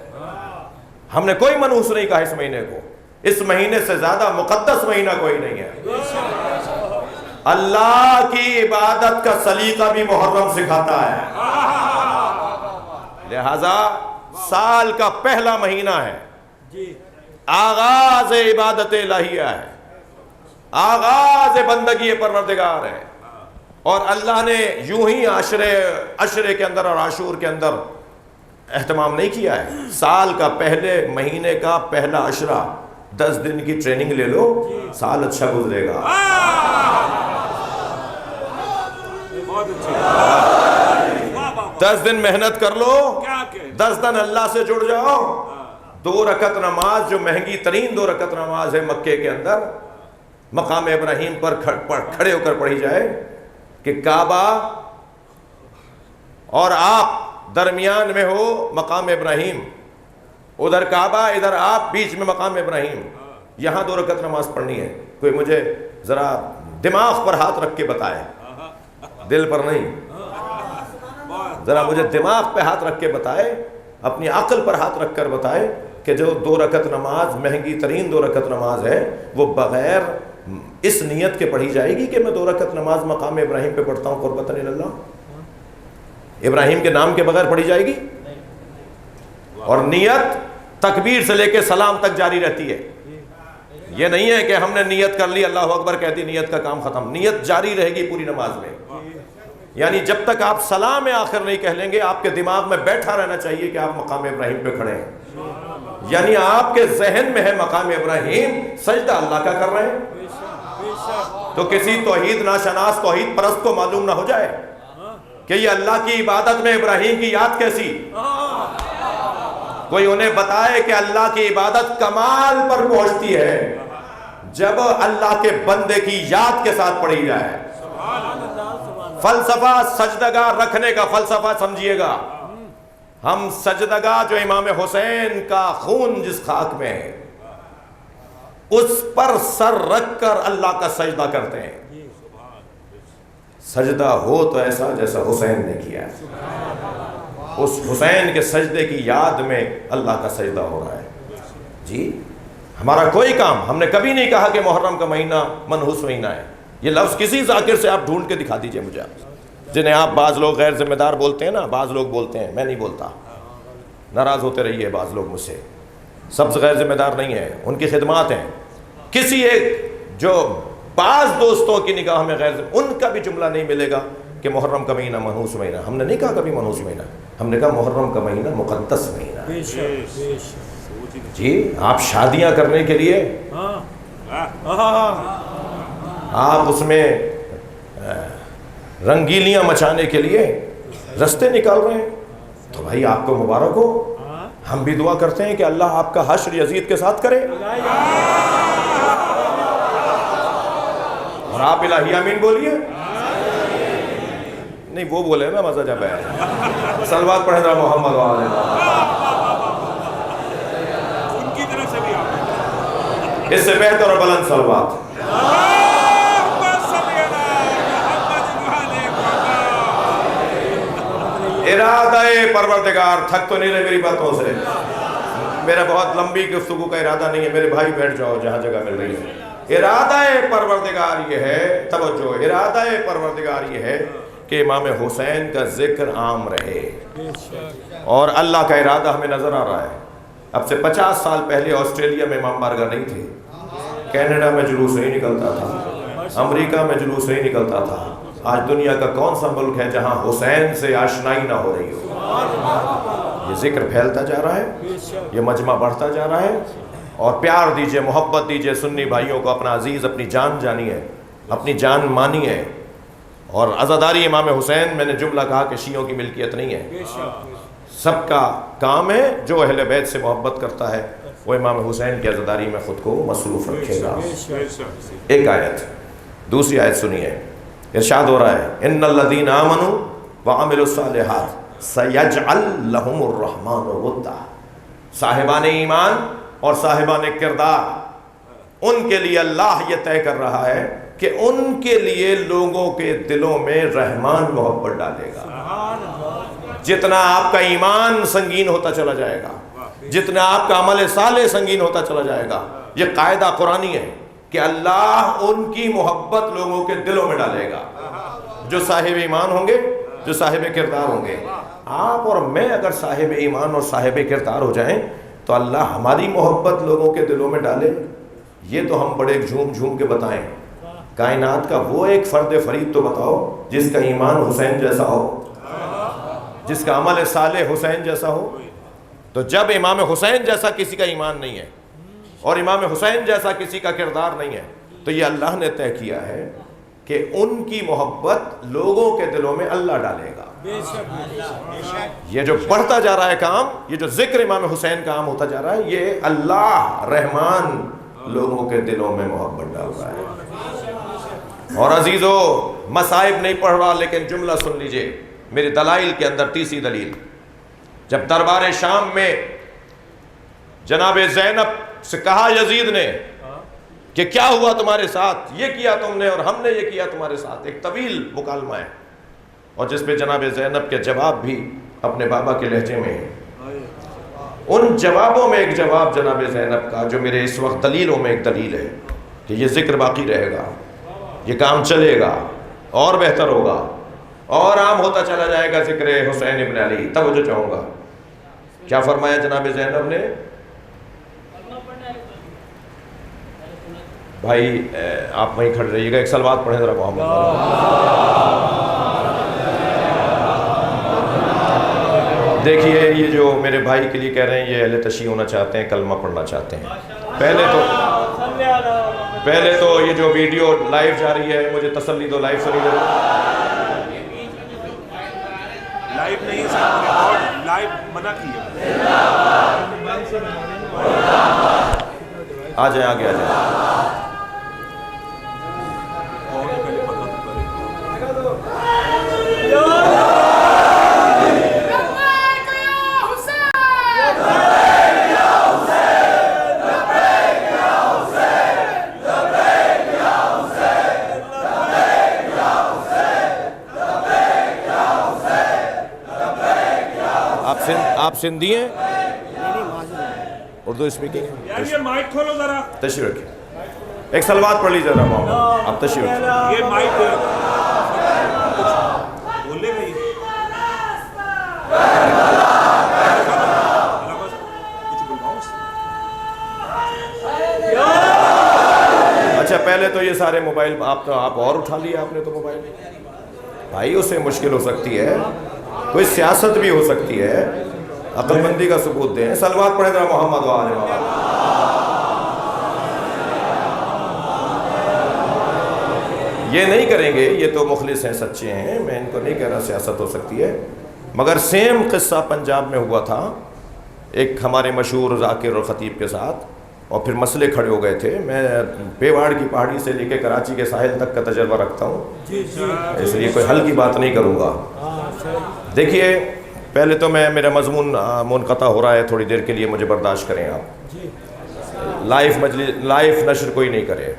ہم نے کوئی منحوس نہیں کہا اس مہینے کو، اس مہینے سے زیادہ مقدس مہینہ کوئی نہیں ہے۔ اللہ کی عبادت کا سلیقہ بھی محرم سکھاتا ہے، لہذا سال کا پہلا مہینہ ہے، آغاز عبادت الہیہ ہے، آغاز بندگی پروردگار ہے، اور اللہ نے یوں ہی عشرے کے اندر اور عاشور کے اندر اہتمام نہیں کیا ہے۔ سال کا پہلے مہینے کا پہلا عشرہ، 10 دن کی ٹریننگ لے لو، سال اچھا گزرے گا۔ 10 دن محنت کر لو، 10 دن اللہ سے جڑ جاؤ۔ 2 رکعت نماز، جو مہنگی ترین 2 رکعت نماز ہے مکے کے اندر، مقام ابراہیم پر کھڑے ہو کر پڑھی جائے کہ کعبہ اور آپ درمیان میں ہو مقام ابراہیم، ادھر کعبہ ادھر آپ، بیچ میں مقام ابراہیم، یہاں 2 رکعت نماز پڑھنی ہے۔ کوئی مجھے ذرا دماغ پر ہاتھ رکھ کے بتائے، دل پر نہیں، ذرا مجھے دماغ پہ ہاتھ رکھ کے بتائے، اپنی عقل پر ہاتھ رکھ کر بتائے کہ جو 2 رکعت نماز، مہنگی ترین 2 رکعت نماز ہے، وہ بغیر اس نیت کے پڑھی جائے گی کہ میں 2 رکعت نماز مقام ابراہیم پہ پڑھتا ہوں قربتاً اللہ، ابراہیم کے نام کے بغیر پڑھی جائے گی؟ اور نیت تکبیر سے لے کے سلام تک جاری رہتی ہے، یہ نہیں ہے کہ ہم نے نیت کر لی، اللہ اکبر کہتی نیت کا کام ختم، نیت جاری رہے گی پوری نماز میں. یعنی جب تک آپ سلام آخر نہیں کہہ لیں گے آپ کے دماغ میں بیٹھا رہنا چاہیے کہ آپ مقام ابراہیم پہ کھڑے ہیں. یعنی آپ کے ذہن میں ہے مقام ابراہیم، سجدہ اللہ کا کر رہے ہیں. تو کسی توحید ناشناس توحید پرست کو معلوم نہ ہو جائے کہ یہ اللہ کی عبادت میں ابراہیم کی یاد کیسی. کوئی انہیں بتائے کہ اللہ کی عبادت کمال پر پہنچتی ہے جب اللہ کے بندے کی یاد کے ساتھ پڑھی جائے. فلسفہ سجدگاہ رکھنے کا فلسفہ سمجھیے گا. ہم سجدگاہ جو امام حسین کا خون جس خاک میں ہے اس پر سر رکھ کر اللہ کا سجدہ کرتے ہیں. سجدہ ہو تو ایسا جیسا حسین نے کیا ہے. اس حسین کے سجدے کی یاد میں اللہ کا سجدہ ہو رہا ہے. جی ہمارا کوئی کام، ہم نے کبھی نہیں کہا کہ محرم کا مہینہ منحوس مہینہ ہے. یہ لفظ کسی ذاکر سے آپ ڈھونڈ کے دکھا دیجئے مجھے، جنہیں آپ بعض لوگ غیر ذمہ دار بولتے ہیں نا، بعض لوگ بولتے ہیں، میں نہیں بولتا، ناراض ہوتے رہیے بعض لوگ مجھ سے. سب سے غیر ذمہ دار نہیں ہے، ان کی خدمات ہیں. کسی ایک جو بعض دوستوں کی نگاہ میں غیر ذمہ، ان کا بھی جملہ نہیں ملے گا کہ محرم کا مہینہ منحوس مہینہ. ہم نے نہیں کہا کبھی منحوس مہینہ، ہم نے کہا محرم کا مہینہ مقدس مہینہ. جی آپ شادیاں کرنے کے لیے آپ اس میں رنگیلیاں مچانے کے لیے رستے نکال رہے ہیں تو بھائی آپ کو مبارک ہو. ہم بھی دعا کرتے ہیں کہ اللہ آپ کا حشر یزید کے ساتھ کرے. اور آپ الہی آمین بولیے. نہیں وہ بولے نا مزہ جب ہے. صلوات پڑھیں ذرا محمد وعلى ان کی طرف سے بھی آپ اس سے بہتر اور بلند صلوات. ارادہ پروردگار، تھک تو نہیں رہے میری باتوں سے، میرا بہت لمبی گفتگو کا ارادہ نہیں ہے، میرے بھائی بیٹھ جاؤ جہاں جگہ مل رہی ہے. ارادہ پروردگار یہ ہے، توجہ، ارادہ پروردگار یہ ہے کہ امام حسین کا ذکر عام رہے. اور اللہ کا ارادہ ہمیں نظر آ رہا ہے. اب سے 50 سال پہلے آسٹریلیا میں امام بارگاہ نہیں تھے، کینیڈا میں جلوس نہیں نکلتا تھا، امریکہ میں جلوس نہیں نکلتا تھا. آج دنیا کا کون سا ملک ہے جہاں حسین سے آشنائی نہ ہو رہی ہو. یہ ذکر پھیلتا جا رہا ہے، یہ مجمع بڑھتا جا رہا ہے. اور پیار دیجئے، محبت دیجئے سنی بھائیوں کو. اپنا عزیز اپنی جان جانی ہے، اپنی جان مانی ہے. اور عزاداری امام حسین، میں نے جملہ کہا کہ شیعوں کی ملکیت نہیں ہے، سب کا کام ہے. جو اہل بیت سے محبت کرتا ہے وہ امام حسین کی عزاداری میں خود کو مصروف رکھے گا. ایک آیت، دوسری آیت سنیے. ارشاد ہو رہا ہے ان الذین آمنوا وعملوا الصالحات سیجعل لهم الرحمن ودا. صاحبان ایمان اور صاحبان کردار، ان کے لیے اللہ یہ طے کر رہا ہے کہ ان کے لیے لوگوں کے دلوں میں رحمان محبت ڈالے گا. جتنا آپ کا ایمان سنگین ہوتا چلا جائے گا، جتنا آپ کا عمل صالح سنگین ہوتا چلا جائے گا، یہ قاعدہ قرآنی ہے کہ اللہ ان کی محبت لوگوں کے دلوں میں ڈالے گا جو صاحب ایمان ہوں گے، جو صاحب کردار ہوں گے. آپ اور میں اگر صاحب ایمان اور صاحب کردار ہو جائیں تو اللہ ہماری محبت لوگوں کے دلوں میں ڈالے. یہ تو ہم بڑے جھوم جھوم کے بتائیں. کائنات کا وہ ایک فرد فرید تو بتاؤ جس کا ایمان حسین جیسا ہو، جس کا عمل صالح حسین جیسا ہو. تو جب امام حسین جیسا کسی کا ایمان نہیں ہے اور امام حسین جیسا کسی کا کردار نہیں ہے تو یہ اللہ نے طے کیا ہے کہ ان کی محبت لوگوں کے دلوں میں اللہ ڈالے گا. یہ جو بڑھتا جا رہا ہے کام، یہ جو ذکر امام حسین کا عام ہوتا جا رہا ہے، یہ اللہ رحمان لوگوں کے دلوں میں محبت ڈال رہا ہے. اور عزیزو، مصائب نہیں پڑھ رہا لیکن جملہ سن لیجئے میری دلائل کے اندر. تیسری دلیل، جب دربار شام میں جناب زینب سے کہا یزید نے کہ کیا ہوا تمہارے ساتھ، یہ کیا تم نے اور ہم نے یہ کیا تمہارے ساتھ، ایک طویل مکالمہ ہے اور جس پہ جناب زینب کے جواب بھی اپنے بابا کے لہجے میں ہیں. ان جوابوں میں ایک جواب جناب زینب کا جو میرے اس وقت دلیلوں میں ایک دلیل ہے کہ یہ ذکر باقی رہے گا، یہ کام چلے گا اور بہتر ہوگا اور عام ہوتا چلا جائے گا ذکر حسین ابن علی. توجہ چاہوں گا، کیا فرمایا جناب زینب نے؟ بھائی آپ وہیں کھڑے رہیے گا، ایک صلوات پڑھیں ذرا محمد۔ دیکھیے یہ جو میرے بھائی کے لیے کہہ رہے ہیں یہ اہل تشیع ہونا چاہتے ہیں، کلمہ پڑھنا چاہتے ہیں۔ پہلے تو یہ جو ویڈیو لائیو جاری ہے مجھے تسلی دو، لائیو سنی دو، لائیو نہیں سر، لائیو منع کیے۔ آ جائیں آگے آ جائیں۔ آپ سندھی ہیں؟ اردو اسپیکنگ؟ یار یہ مائک کھولو ذرا، تشریف رکھیں، ایک صلوات پڑھ لیجیے ذرا محمد، آپ تشریف رکھیں۔ یہ مائک بولے نہیں۔ اچھا پہلے تو یہ سارے موبائل آپ اور اٹھا لیا آپ نے تو موبائل، بھائی اس سے مشکل ہو سکتی ہے، کوئی سیاست بھی ہو سکتی ہے، عقل مندی کا ثبوت دیں۔ صلوات پڑھیں ذرا محمد و آل محمد۔ یہ نہیں کریں گے، یہ تو مخلص ہیں، سچے ہیں، میں ان کو نہیں کہہ رہا سیاست ہو سکتی ہے، مگر سیم قصہ پنجاب میں ہوا تھا ایک ہمارے مشہور ذاکر اور خطیب کے ساتھ، اور پھر مسئلے کھڑے ہو گئے تھے۔ میں پیواڑ کی پہاڑی سے لے کے کراچی کے ساحل تک کا تجربہ رکھتا ہوں، اس لیے کوئی حل کی بات نہیں کروں گا۔ دیکھیے پہلے تو میرا مضمون منقطع ہو رہا ہے، تھوڑی دیر کے لیے مجھے برداشت کریں آپ، لائیو نشر کوئی نہیں کرے۔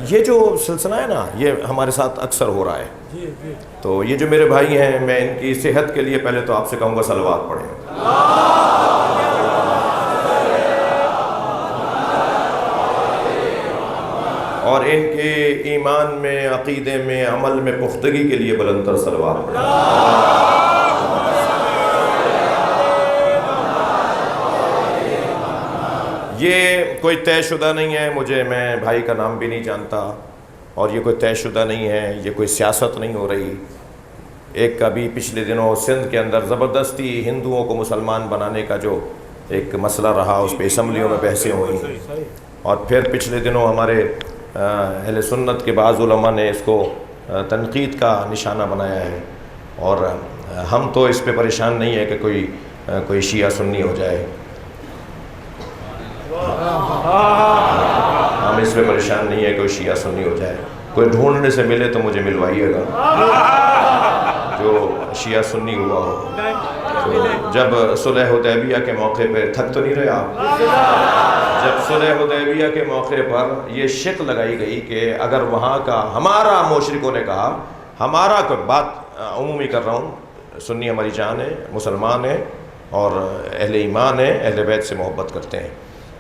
یہ جو سلسلہ ہے نا یہ ہمارے ساتھ اکثر ہو رہا ہے، تو یہ جو میرے بھائی ہیں میں ان کی صحت کے لیے پہلے تو آپ سے کہوں گا صلوات پڑھیں۔ اور ان کے ایمان میں، عقیدے میں، عمل میں پختگی کے لیے بلند تر صلوات پڑھیں۔ یہ کوئی طے شدہ نہیں ہے، میں بھائی کا نام بھی نہیں جانتا، اور یہ کوئی طے شدہ نہیں ہے، یہ کوئی سیاست نہیں ہو رہی۔ ایک ابھی پچھلے دنوں سندھ کے اندر زبردستی ہندوؤں کو مسلمان بنانے کا جو ایک مسئلہ رہا، اس پہ اسمبلیوں میں بحثیں ہوئیں، اور پھر پچھلے دنوں ہمارے اہل سنت کے بعض علماء نے اس کو تنقید کا نشانہ بنایا ہے، اور ہم تو اس پہ پریشان نہیں ہے کہ کوئی شیعہ سنی ہو جائے، ہم اس پہ پریشان نہیں ہے کوئی شیعہ سنی ہو جائے، کوئی ڈھونڈنے سے ملے تو مجھے ملوائیے گا جو شیعہ سنی ہوا ہو۔ تو جب صلح حدیبیہ کے موقع پہ تھک تو نہیں رہے آپ، جب صلح حدیبیہ کے موقع پر یہ شک لگائی گئی کہ اگر وہاں کا ہمارا مشرکوں نے کہا، ہمارا کوئی بات عمومی کر رہا ہوں، سنی ہماری جان ہے، مسلمان ہیں اور اہل ایمان ہیں، اہل بیت سے محبت کرتے ہیں۔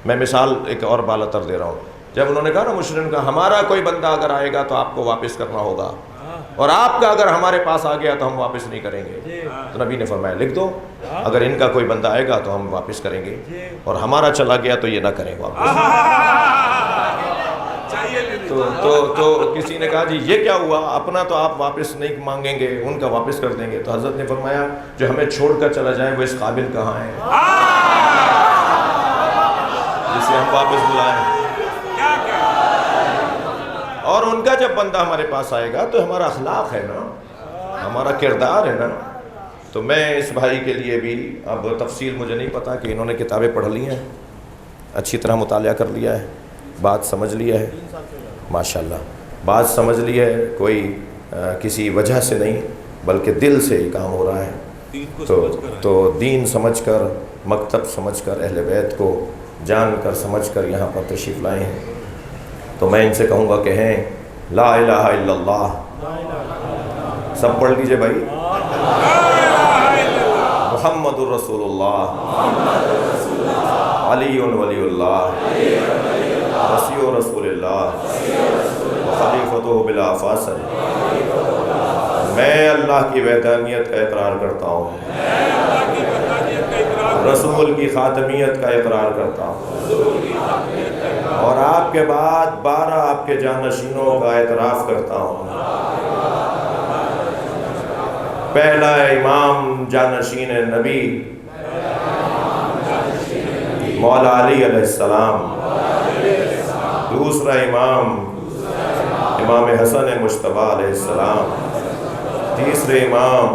میں مثال ایک اور بالا تر دے رہا ہوں، جب انہوں نے کہا نا مشرکوں کا ہمارا کوئی بندہ اگر آئے گا تو آپ کو واپس کرنا ہوگا، اور آپ کا اگر ہمارے پاس آ گیا تو ہم واپس نہیں کریں گے، تو نبی نے فرمایا لکھ دو اگر ان کا کوئی بندہ آئے گا تو ہم واپس کریں گے، اور ہمارا چلا گیا تو یہ نہ کریں واپس۔ تو کسی نے کہا جی یہ کیا ہوا، اپنا تو آپ واپس نہیں مانگیں گے، ان کا واپس کر دیں گے، تو حضرت نے فرمایا جو ہمیں چھوڑ کر چلا جائے وہ اس قابل کہاں ہے جسے ہم واپس بلائیں، اور ان کا جب بندہ ہمارے پاس آئے گا تو ہمارا اخلاق ہے نا، ہمارا کردار ہے نا۔ تو میں اس بھائی کے لیے بھی، اب تفصیل مجھے نہیں پتا کہ انہوں نے کتابیں پڑھ لی ہیں، اچھی طرح مطالعہ کر لیا ہے، بات سمجھ لیا ہے، ماشاءاللہ بات سمجھ لی ہے، کوئی کسی وجہ سے نہیں بلکہ دل سے یہ کام ہو رہا ہے، تو دین سمجھ کر، مکتب سمجھ کر، اہل بیت کو جان کر سمجھ کر یہاں پر تشریف لائے ہیں۔ تو میں ان سے کہوں گا کہیں لا الہ الا اللہ، سب پڑھ لیجئے بھائی، محمد الرسول اللہ، علی ولی اللہ، وصی رسول اللہ، خلیفۃ بلا فاصل، میں اللہ کی وحدانیت کا اقرار کرتا ہوں، رسول کی خاتمیت کا اقرار کرتا ہوں، اور آپ کے بعد 12 آپ کے جانشینوں کا اعتراف کرتا ہوں۔ پہلا امام جانشین نبی مولا علی علیہ السلام، دوسرا امام امام حسن مجتبی علیہ السلام، تیسرے امام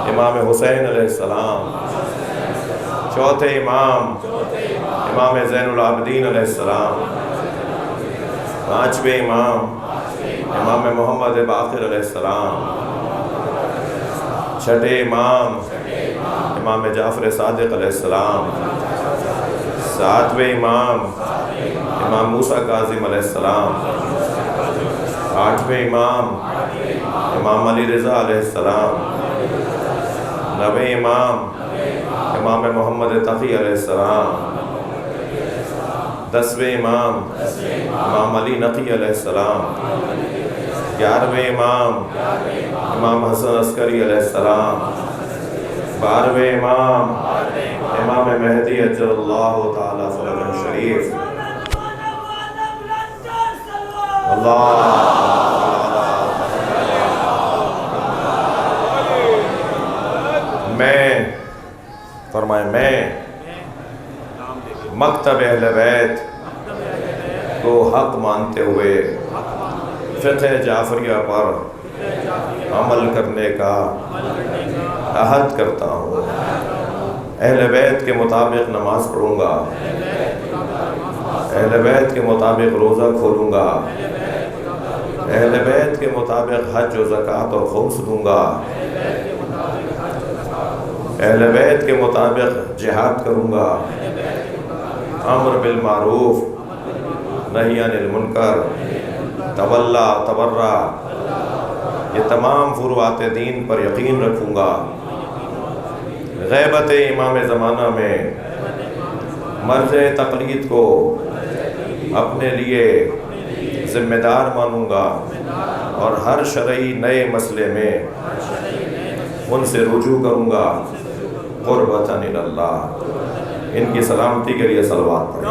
امام حسین علیہ السلام، چوتھے امام امام زین العابدین علیہ السلام، پانچویں امام امام محمد باقر علیہ السلام، چھٹے امام امام جعفر صادق علیہ السلام، ساتویں امام امام موسیٰ کاظم علیہ السلام، آٹھویں امام امام علی رضا علیہ السلام، نویں امام امام محمد تقی علیہ السلام، 10ویں امام امام علی نقی علیہ السلام، 11ویں امام امام حسن عسکری علیہ السلام، 12ویں امام امام مہدی اجل اللہ تعالی فرجہ شریف۔ اللہ میں فرمائے میں مکتب اہل بیت کو حق مانتے ہوئے فقہ جعفریہ پر عمل کرنے کا عہد کرتا ہوں۔ اہل بیت کے مطابق نماز پڑھوں گا، اہل بیت کے مطابق روزہ کھولوں گا، اہل بیت کے مطابق حج و زکوٰۃ اور خمس دوں گا، اہل بیت کے مطابق جہاد کروں گا، امر بالمعروف نہی عن المنکر، تولا تبرع، یہ تمام فروعات دین پر یقین رکھوں گا۔ غیبت امام زمانہ میں مرض تقلید کو اپنے لیے ذمہ دار مانوں گا، اور ہر شرعی نئے مسئلے میں ان سے رجوع کروں گا قربتاً اللہ۔ ان کی سلامتی کے لیے صلوات پڑھیں۔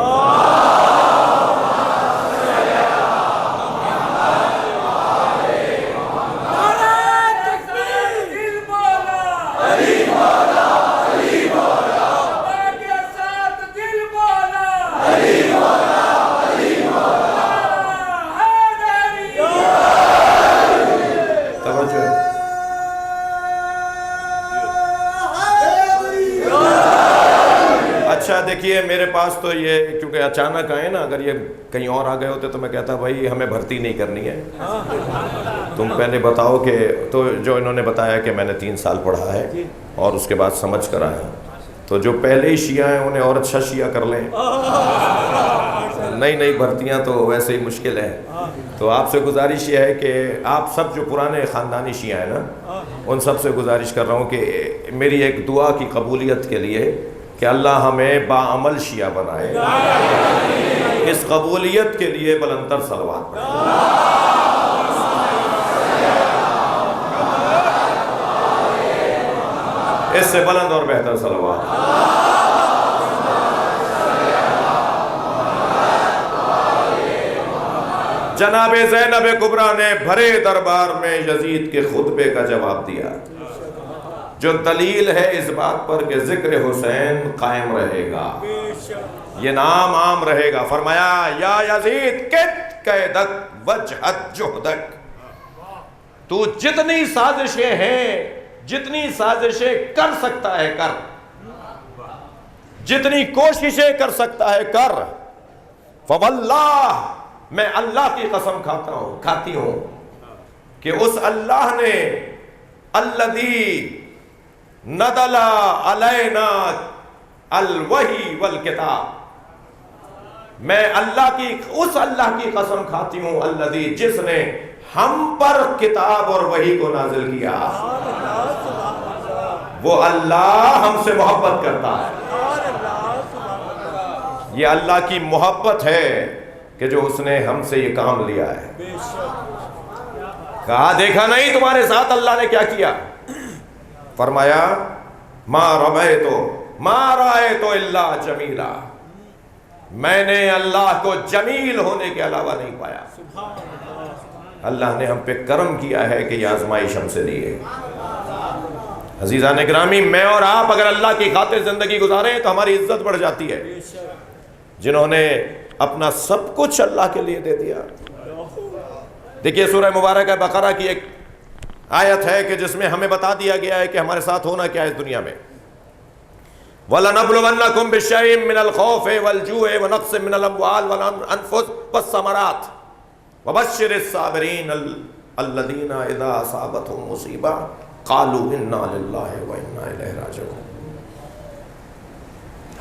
اچھا دیکھیے، میرے پاس تو یہ کیونکہ اچانک آئے نا، اگر یہ کہیں اور آ گئے ہوتے تو میں کہتا بھائی ہمیں بھرتی نہیں کرنی ہے، تم پہلے بتاؤ کہ تو جو انہوں نے بتایا کہ میں نے 3 سال پڑھا ہے اور اس کے بعد سمجھ کر آیا، تو جو پہلے ہی شیعہ ہیں انہیں اور اچھا شیعہ کر لیں، نئی بھرتیاں تو ویسے ہی مشکل ہے۔ تو آپ سے گزارش یہ ہے کہ آپ سب جو پرانے خاندانی شیعہ ہیں نا، ان سب سے گزارش کر رہا ہوں کہ میری ایک دعا کی قبولیت کے لیے کہ اللہ ہمیں باعمل شیعہ بنائے، اس قبولیت کے لیے بلندتر صلوات پڑھیں۔ اس سے بلند اور بہتر صلوات۔ جناب زینب کبریٰ نے بھرے دربار میں یزید کے خطبے کا جواب دیا، جو دلیل ہے اس بات پر کہ ذکر حسین قائم رہے گا، یہ نام عام رہے گا۔ فرمایا یا یزید کت قیدک وجہت جہدک، تو جتنی سازشیں ہیں، جتنی سازشیں کر سکتا ہے کر، جتنی کوششیں کر سکتا ہے کر، فواللہ میں اللہ کی قسم کھاتی ہوں کہ اس اللہ نے الذی نزل علینا الوحی والکتاب، میں اس اللہ کی قسم کھاتی ہوں الذی، جس نے ہم پر کتاب اور وحی کو نازل کیا، وہ اللہ ہم سے محبت کرتا ہے۔ یہ اللہ کی محبت ہے کہ جو اس نے ہم سے یہ کام لیا ہے۔ کہا دیکھا نہیں تمہارے ساتھ اللہ نے کیا کیا؟ فرمایا ما رأیت الا جمیلا، میں نے اللہ کو جمیل ہونے کے علاوہ نہیں پایا۔ اللہ نے ہم پہ کرم کیا ہے کہ یہ آزمائش ہم سے لی ہے۔ عزیزان گرامی، میں اور آپ اگر اللہ کی خاطر زندگی گزاریں تو ہماری عزت بڑھ جاتی ہے۔ جنہوں نے اپنا سب کچھ اللہ کے لیے دے دیا۔ دیکھیے سورہ مبارکہ بقرہ کی ایک آیت ہے کہ جس میں ہمیں بتا دیا گیا ہے کہ ہمارے ساتھ ہونا کیا ہے اس دنیا میں۔ وَلَنَبْلُوَنَّكُمْ بِشَيْءٍ مِّنَ الْخَوْفِ وَالْجُوعِ وَنَقْصٍ مِّنَ الْأَمْوَالِ وَالْأَنفُسِ وَالثَّمَرَاتِ وَبَشِّرِ الصَّابِرِينَ الَّذِينَ إِذَا أَصَابَتْهُم مُّصِيبَةٌ قَالُوا إِنَّا لِلَّهِ وَإِنَّا إِلَيْهِ راجعون۔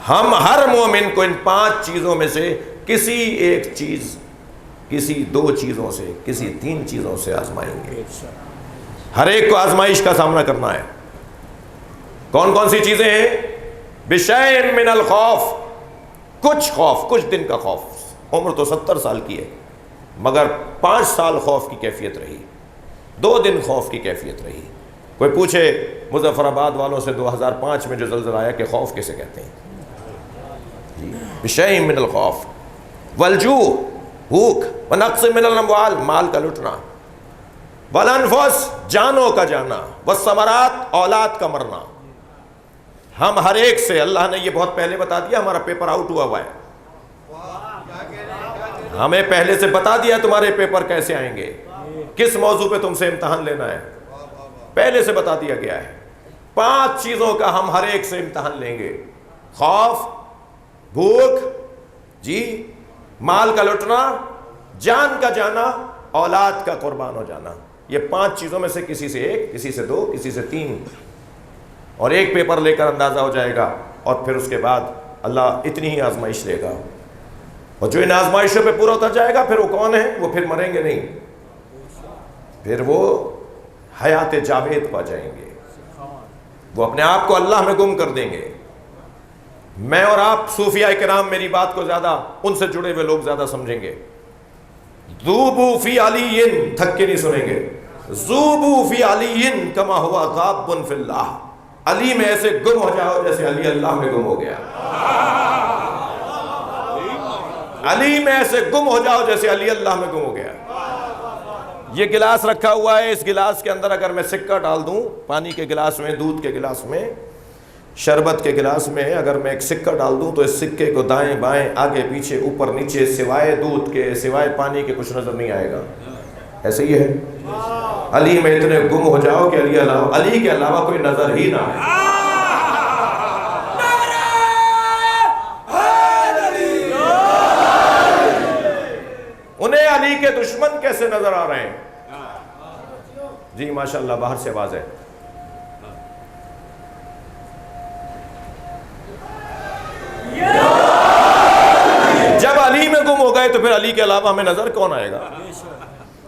ہم ہر مومن کو ان 5 چیزوں میں سے کسی ایک چیز، کسی 2 چیزوں سے، کسی 3 چیزوں سے آزمائیں گے۔ ہر ایک کو آزمائش کا سامنا کرنا ہے۔ کون کون سی چیزیں ہیں؟ بشیء من الخوف، کچھ خوف، کچھ دن کا خوف۔ عمر تو 70 سال کی ہے مگر 5 سال خوف کی کیفیت رہی، 2 دن خوف کی کیفیت رہی۔ کوئی پوچھے مظفر آباد والوں سے 2005 میں جو زلزلہ آیا کہ خوف کسے کہتے ہیں؟ بشیء من الخوف والجوع، بھوک، ونقص من الاموال، مال کا لٹنا، والانفس، جانوں کا جانا، والثمرات، اولاد کا مرنا۔ ہم ہر ایک سے، اللہ نے یہ بہت پہلے بتا دیا، ہمارا پیپر آؤٹ ہوا ہے، ہمیں پہلے سے بتا دیا تمہارے پیپر کیسے آئیں گے، کس موضوع پہ تم سے امتحان لینا ہے، پہلے سے بتا دیا گیا ہے۔ 5 چیزوں کا ہم ہر ایک سے امتحان لیں گے، خوف، بھوک، جی، مال کا لٹنا، جان کا جانا، اولاد کا قربان ہو جانا۔ یہ 5 چیزوں میں سے کسی سے 1، کسی سے 2، کسی سے 3، اور ایک پیپر لے کر اندازہ ہو جائے گا، اور پھر اس کے بعد اللہ اتنی ہی آزمائش لے گا، اور جو ان آزمائشوں پہ پورا ہوتا جائے گا پھر وہ کون ہے؟ وہ پھر مریں گے نہیں، پھر وہ حیات جاوید پا جائیں گے، وہ اپنے آپ کو اللہ میں گم کر دیں گے۔ میں اور آپ صوفیاء کرام میری بات کو زیادہ، ان سے جڑے ہوئے لوگ زیادہ سمجھیں گے۔ ذوبوا فی علی، تھک کے نہیں سنیں گے، ذوبوا فی علی کما ہوا غاب فی اللہ، علی میں ایسے گم ہو جاؤ جیسے علی اللہ میں گم ہو گیا، علی میں ایسے گم ہو جاؤ جیسے علی اللہ میں گم ہو گیا۔ یہ گلاس رکھا ہوا ہے، اس گلاس کے اندر اگر میں سکہ ڈال دوں، پانی کے گلاس میں، دودھ کے گلاس میں، شربت کے گلاس میں اگر میں ایک سکہ ڈال دوں تو اس سکے کو دائیں بائیں، آگے پیچھے، اوپر نیچے، سوائے دودھ کے، سوائے پانی کے کچھ نظر نہیں آئے گا۔ ایسے ہی ہے، علی میں اتنے گم ہو جاؤ کہ علی کے علاوہ کوئی نظر ہی نہ آئے۔ انہیں علی کے دشمن کیسے نظر آ رہے ہیں؟ جی ماشاءاللہ، باہر سے آواز ہے۔ جب علی میں گم ہو گئے تو پھر علی کے علاوہ ہمیں نظر کون آئے گا؟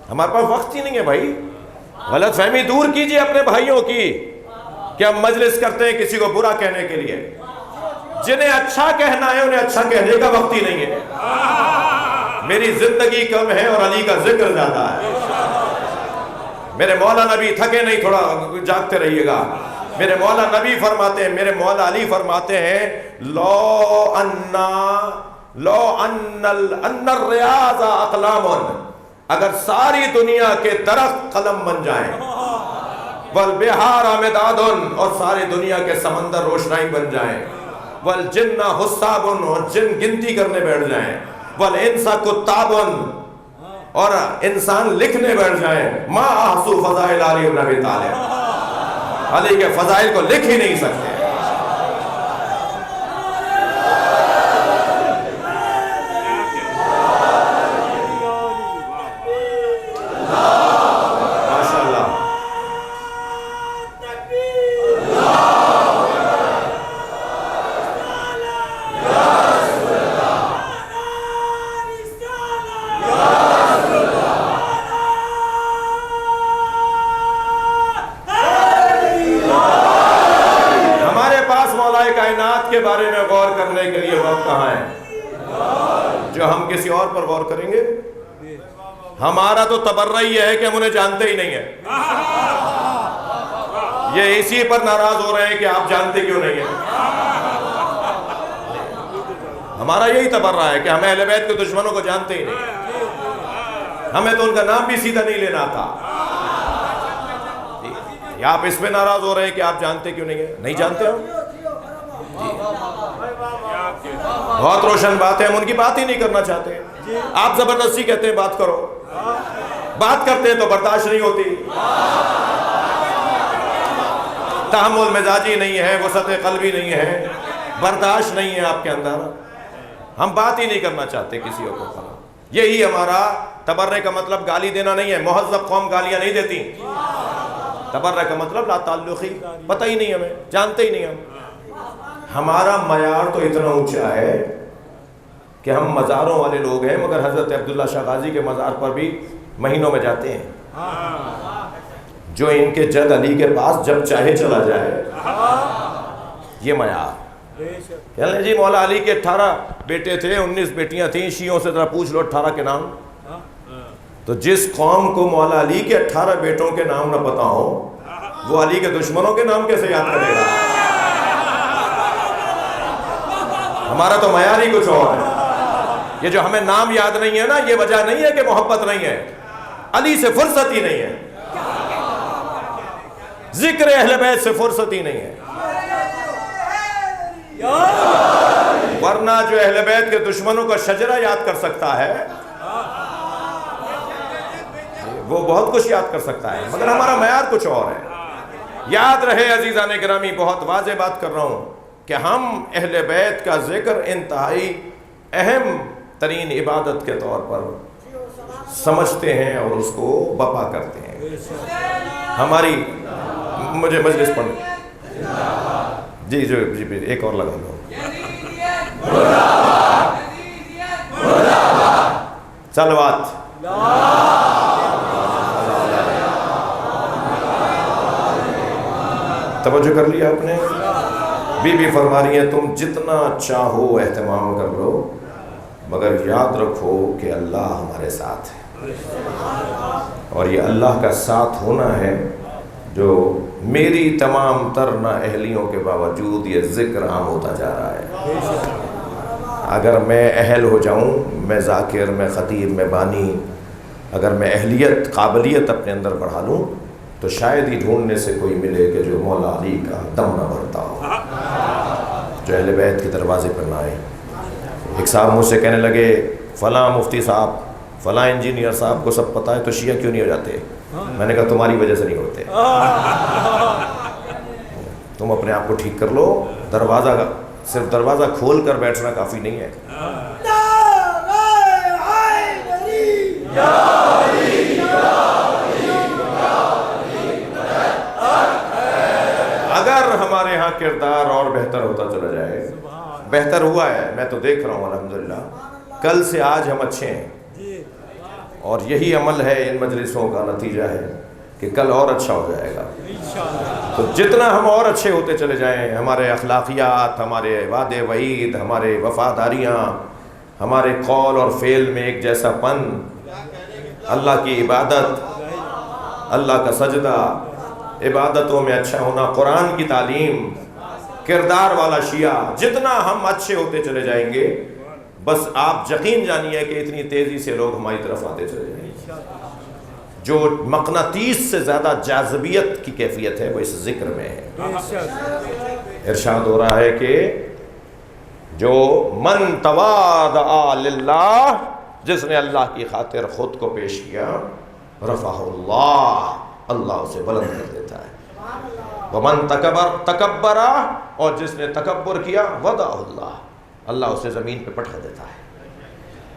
ہمارے پاس وقت ہی نہیں ہے بھائی۔ غلط فہمی دور کیجئے اپنے بھائیوں کی کہ ہم مجلس کرتے ہیں کسی کو برا کہنے کے لیے، جنہیں اچھا کہنا ہے انہیں اچھا کہنے کا وقت ہی نہیں ہے۔ میری زندگی کم ہے اور علی کا ذکر زیادہ ہے۔ میرے مولا نبی تھکے نہیں، تھوڑا جاگتے رہیے گا۔ میرے مولا نبی فرماتے ہیں، میرے مولا علی فرماتے ہیں، لو ان الریاض اقلام، اگر ساری دنیا کے درخت قلم بن جائیں، والبحار مداد، اور ساری دنیا کے سمندر روشنائی بن جائیں، والجن حساب، اور جن گنتی کرنے بیٹھ جائیں، والانس کتاب، اور انسان لکھنے بیٹھ جائیں، ما احصو فضائل علی بن ابی طالب، علی کے فضائل کو لکھ ہی نہیں سکتے۔ کے بارے میں غور کرنے کے لیے وقت کہاں ہے؟ جو ہم کسی اور پر غور کریں گے، ہمارا تو تبرہ یہ ہے کہ ہم انہیں جانتے ہی نہیں ہیں. یہ اسی پر ناراض ہو رہے ہیں کہ آپ جانتے کیوں نہیں ہیں. ہمارا یہی تبرہ ہے کہ ہم اہل بیت کے دشمنوں کو جانتے ہی نہیں ہیں. ہمیں تو ان کا نام بھی سیدھا نہیں لینا آتا. آپ اس پہ ناراض ہو رہے ہیں کہ آپ جانتے کیوں نہیں ہیں. نہیں جانتے ہم. بہت روشن بات ہے, ہم ان کی بات ہی نہیں کرنا چاہتے. آپ زبردستی کہتے ہیں بات کرو, بات کرتے ہیں تو برداشت نہیں ہوتی. تحمل مزاجی نہیں ہے, وسعت قلبی نہیں ہے, برداشت نہیں ہے آپ کے اندر. ہم بات ہی نہیں کرنا چاہتے کسی اور کو. یہی ہمارا تبرہ کا مطلب گالی دینا نہیں ہے. مہذب قوم گالیاں نہیں دیتی. تبرہ کا مطلب لا تعلقی, پتہ ہی نہیں ہمیں, جانتے ہی نہیں ہم. ہمارا معیار تو اتنا اونچا ہے کہ ہم مزاروں والے لوگ ہیں, مگر حضرت عبداللہ شاہ غازی کے مزار پر بھی مہینوں میں جاتے ہیں. جو ان کے جد علی کے پاس جب چاہے چلا جائے, یہ معیار. کہنے جی مولا علی کے 18 بیٹے تھے, 19 بیٹیاں تھیں. شیعوں سے ذرا پوچھ لو 18 کے نام. تو جس قوم کو مولا علی کے 18 بیٹوں کے نام نہ پتا ہو, وہ علی کے دشمنوں کے نام کیسے یاد کرے گا؟ ہمارا تو معیار ہی کچھ اور ہے. یہ جو ہمیں نام یاد نہیں ہے نا, یہ وجہ نہیں ہے کہ محبت نہیں ہے, علی سے فرصت ہی نہیں ہے, ذکر اہل بیت سے فرصت ہی نہیں ہے. ورنہ جو اہل بیت کے دشمنوں کا شجرہ یاد کر سکتا ہے وہ بہت کچھ یاد کر سکتا ہے, مگر ہمارا معیار کچھ اور ہے. یاد رہے عزیزان گرامی, بہت واضح بات کر رہا ہوں کہ ہم اہل بیت کا ذکر انتہائی اہم ترین عبادت کے طور پر سمجھتے ہیں اور اس کو بپا کرتے ہیں. ہماری مجھے مجلس پڑھنے جی ایک اور لگا لو. صلوات. توجہ کر لیا آپ نے. بی فرما رہی ہیں تم جتنا چاہو اہتمام کر لو, مگر یاد رکھو کہ اللہ ہمارے ساتھ ہے. اور یہ اللہ کا ساتھ ہونا ہے جو میری تمام تر نااہلیوں کے باوجود یہ ذکر عام ہوتا جا رہا ہے. اگر میں اہل ہو جاؤں, میں ذاکر, میں خطیب, میں بانی, اگر میں اہلیت قابلیت اپنے اندر بڑھا لوں تو شاید ہی ڈھونڈنے سے کوئی ملے کہ جو مولا علی کا دم نہ بھرتا ہو, جو اہل بیت کے دروازے پر نہ آئے. ایک صاحب مجھ سے کہنے لگے فلاں مفتی صاحب, فلاں انجینئر صاحب کو سب پتہ ہے تو شیعہ کیوں نہیں ہو جاتے؟ میں نے کہا تمہاری وجہ سے نہیں ہوتے. تم اپنے آپ کو ٹھیک کر لو. دروازہ صرف دروازہ کھول کر بیٹھنا کافی نہیں ہے. اگر ہمارے ہاں کردار اور بہتر ہوتا چلا جائے, بہتر ہوا ہے, میں تو دیکھ رہا ہوں الحمدللہ, کل سے آج ہم اچھے ہیں, اور یہی عمل ہے ان مجلسوں کا نتیجہ ہے کہ کل اور اچھا ہو جائے گا. تو جتنا ہم اور اچھے ہوتے چلے جائیں, ہمارے اخلاقیات, ہمارے وعدے وعید, ہمارے وفاداریاں, ہمارے قول اور فعل میں ایک جیسا پن, اللہ کی عبادت, اللہ کا سجدہ, عبادتوں میں اچھا ہونا, قرآن کی تعلیم, کردار والا شیعہ, جتنا ہم اچھے ہوتے چلے جائیں گے, بس آپ یقین جانیے کہ اتنی تیزی سے لوگ ہماری طرف آتے چلے جائیں گے. جو مقناطیس سے زیادہ جاذبیت کی کیفیت ہے وہ اس ذکر میں ہے. ارشاد ہو رہا ہے کہ جو من تواضع للہ, جس نے اللہ کی خاطر خود کو پیش کیا, رفعہ اللہ, اللہ اسے بلند کر دیتا ہے. ومن تکبر, اور جس نے تکبر کیا, وضعہ اللہ, اللہ اسے زمین پہ پٹھا دیتا ہے.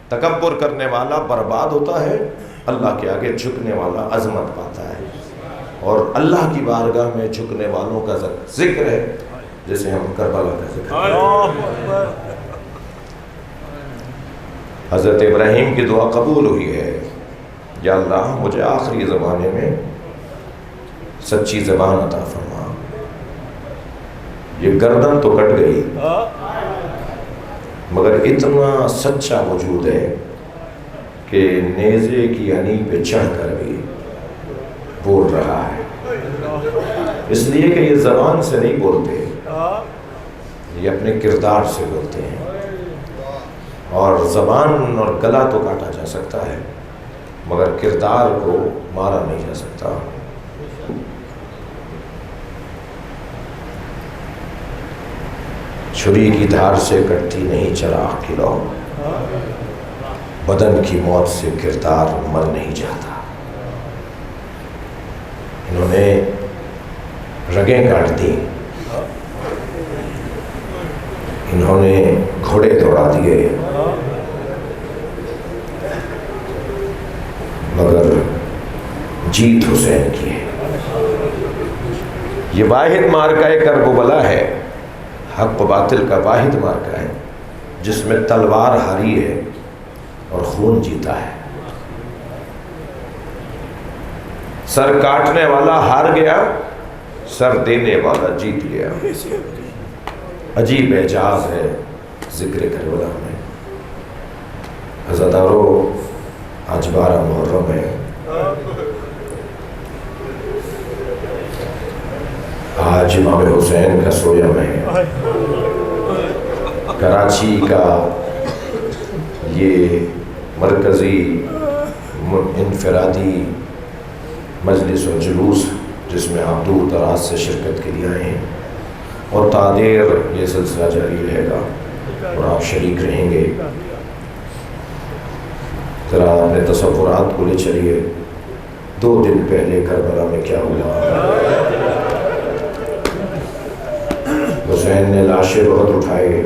تکبر کرنے والا برباد ہوتا ہے, اللہ کے آگے جھکنے والا عظمت پاتا ہے. اور اللہ کی بارگاہ میں جھکنے والوں کا ذکر ہے جسے ہم کربلا کا ذکر ہیں. حضرت ابراہیم کی دعا قبول ہوئی ہے, یا اللہ مجھے آخری زمانے میں سچی زبان عطا فرما. یہ گردن تو کٹ گئی مگر اتنا سچا وجود ہے کہ نیزے کی انی پہ چڑھ کر بھی بول رہا ہے، اس لیے کہ یہ زبان سے نہیں بولتے، یہ اپنے کردار سے بولتے ہیں. اور زبان اور گلا تو کاٹا جا سکتا ہے مگر کردار کو مارا نہیں جا سکتا. چھری کی دھار سے کٹتی نہیں چراغ کی لو، بدن کی موت سے کردار مر نہیں جاتا. انہوں نے رگیں کاٹ دی، انہوں نے گھوڑے دوڑا دیے، مگر جیت حسین کی ہے. یہ واحد مارکہ کربلا ہے، حق و باطل کا واحد مارکہ ہے جس میں تلوار ہاری ہے اور خون جیتا ہے. سر کاٹنے والا ہار گیا، سر دینے والا جیت گیا. عجیب اعجاز ہے ذکر کربلا میں. عزادارو، آج 12 محرم ہے. آج امام حسین کا سویم ہے. کراچی کا یہ مرکزی انفرادی مجلس و جلوس جس میں آپ دور دراز سے شرکت کے لیے آئے ہیں، اور تعدیر یہ سلسلہ جاری رہے گا اور آپ شریک رہیں گے. ذرا اپنے تصورات کو لے چلیے. 2 دن پہلے کربلا میں کیا ہوا؟ حسین نے لاشیں بہت اٹھائے،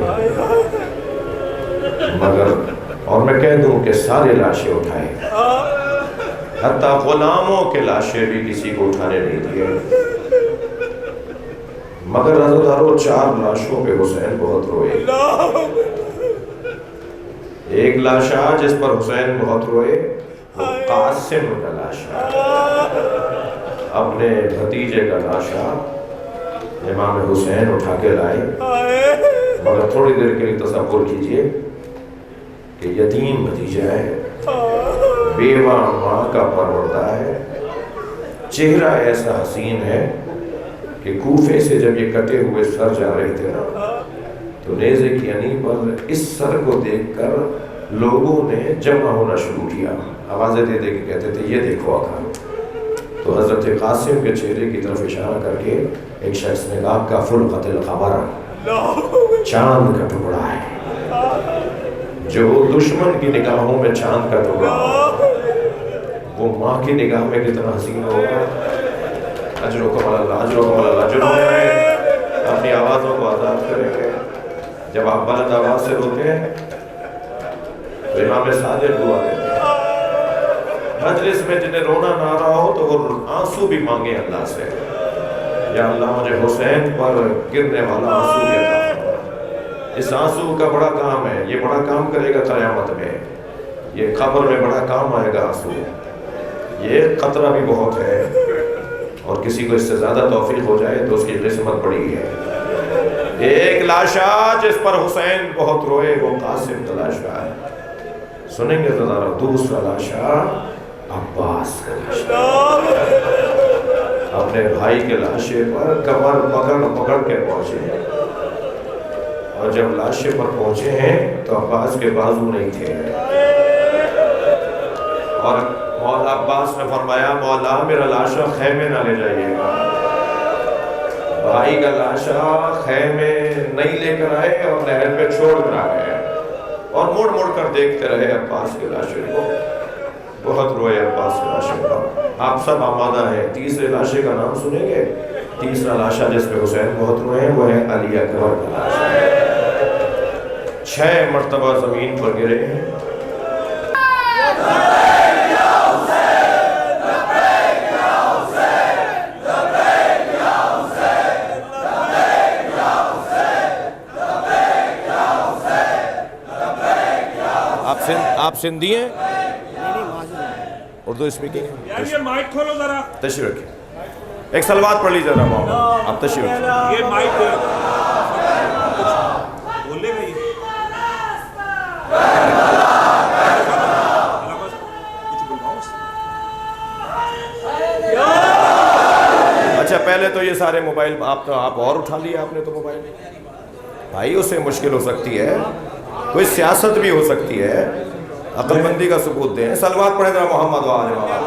مگر اور میں کہہ دوں کہ سارے لاشیں اٹھائے، حتیٰ غلاموں کے لاشیں بھی کسی کو اٹھانے نہیں دیے. مگر عزادارو 4 لاشوں پہ حسین بہت روئے. ایک لاشا جس پر حسین بہت روئے وہ قاسم کا لاشا، اپنے بھتیجے کا لاشا امام حسین اٹھا کے لائے. مگر تھوڑی دیر کے لیے تصور کیجئے کہ یتیم بھتیجا ہے، بیوہ ماں کا پروردہ ہے، چہرہ ایسا حسین ہے کہ کوفے سے جب یہ کٹے ہوئے سر جا رہے تھے نا تو نیزے کی انی پر اس سر کو دیکھ کر لوگوں نے جمع ہونا شروع کیا. آوازیں دے دے کے کہتے تھے یہ دیکھو آقا. تو حضرت قاسم کے چہرے کی طرف اشارہ کر کے ایک شخص نے کہا کفل قتل خبر، چاند کا ٹکڑا ہے. جو دشمن کی نگاہوں میں چاند کا ٹکڑا وہ ماں کی نگاہ میں کتنا حسین ہوگا. اجرکم اللہ، اجرکم اللہ. جنہوں نے اپنی آوازوں کو آزاد کریں گے، جب آپ بلند آواز سے روتے ہیں تو امام صادق دعا دیتے ہیں. مجلس میں جنہیں رونا نہ رہا ہو تو وہ آنسو بھی مانگے اللہ سے، یا اللہ مجھے حسین پر گرنے والا آنسو بھی عطا فرما. اس آنسو کا بڑا کام ہے، یہ بڑا کام کرے گا قیامت میں، یہ قبر میں بڑا کام آئے گا آنسو. یہ قطرہ بھی بہت ہے، اور کسی کو اس سے زیادہ توفیق ہو جائے تو اس کی قسمت بڑی ہے. ایک لاشا جس پر حسین بہت روئے وہ قاسم کا لاشا ہے. سنیں گے ذرا دوسرا لاشا عباس کا لاشا. اپنے بھائی کے لاشے پر کمر پکڑ کے پہنچے، اور جب لاشے پر پہنچے ہیں تو عباس کے بازو نہیں تھے، اور مولا عباس نے فرمایا مولا میرا لاشا خیمے نہ لے جائیے گا. بھائی کا لاشا خیمے نہیں لے کر آئے اور نہر پہ چھوڑ کر آ گئے، اور مڑ مڑ کر دیکھتے رہے عباس کے لاشے کو. بہت روئے عباس کے لاشے پر. آپ سب آمادہ ہیں، تیسرے لاشے کا نام سنیں گے. تیسرا لاشا جس پہ حسین بہت روئے ہیں وہ ہے علی اکبر کا لاشا. 6 مرتبہ زمین پر گرے ہیں. آپ سندھی ہیں؟ اردو اسپیکنگ ہے؟ یہ مائک کھولو ذرا. تشریف رکھیں. ایک صلوات پڑھ لیجیے ذرا محمد. آپ تشریف رکھیں. یہ مائک بولے گا. اچھا پہلے تو یہ سارے موبائل آپ اور اٹھا لیا آپ نے تو موبائل بھائی، اس سے مشکل ہو سکتی ہے، کوئی سیاست بھی ہو سکتی ہے، عقل مندی کا ثبوت دیں. صلوات پڑھیں ذرا محمد و آل محمد.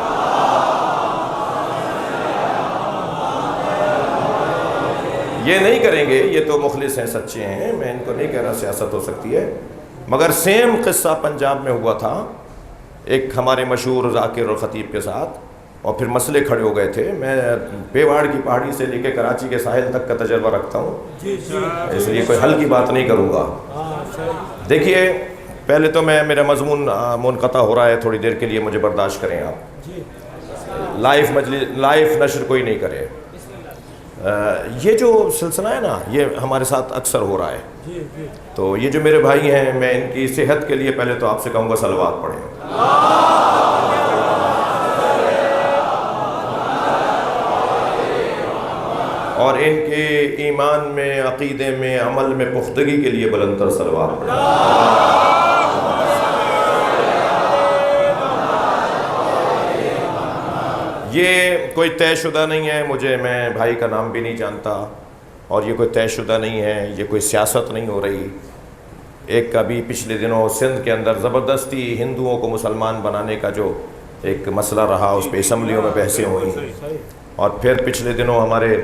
یہ نہیں کریں گے، یہ تو مخلص ہیں، سچے ہیں، میں ان کو نہیں کہہ رہا سیاست ہو سکتی ہے. مگر سیم قصہ پنجاب میں ہوا تھا ایک ہمارے مشہور ذاکر اور خطیب کے ساتھ، اور پھر مسئلے کھڑے ہو گئے تھے. میں پیواڑ کی پہاڑی سے لے کے کراچی کے ساحل تک کا تجربہ رکھتا ہوں، اس لیے کوئی حل کی بات نہیں کروں گا. دیکھیے پہلے تو میرا مضمون منقطع ہو رہا ہے، تھوڑی دیر کے لیے مجھے برداشت کریں آپ. لائیو نشر کوئی نہیں کرے. یہ جو سلسلہ ہے نا، یہ ہمارے ساتھ اکثر ہو رہا ہے. تو یہ جو میرے بھائی ہیں، میں ان کی صحت کے لیے پہلے تو آپ سے کہوں گا صلوات پڑھیں. اور ان کے ایمان میں، عقیدے میں، عمل میں پختگی کے لیے بلند تر صلوات پڑھیں. یہ کوئی طے شدہ نہیں ہے، میں بھائی کا نام بھی نہیں جانتا، اور یہ کوئی طے شدہ نہیں ہے، یہ کوئی سیاست نہیں ہو رہی. ایک ابھی پچھلے دنوں سندھ کے اندر زبردستی ہندوؤں کو مسلمان بنانے کا جو ایک مسئلہ رہا، اس پہ اسمبلیوں میں بحثیں ہوئیں، اور پھر پچھلے دنوں ہمارے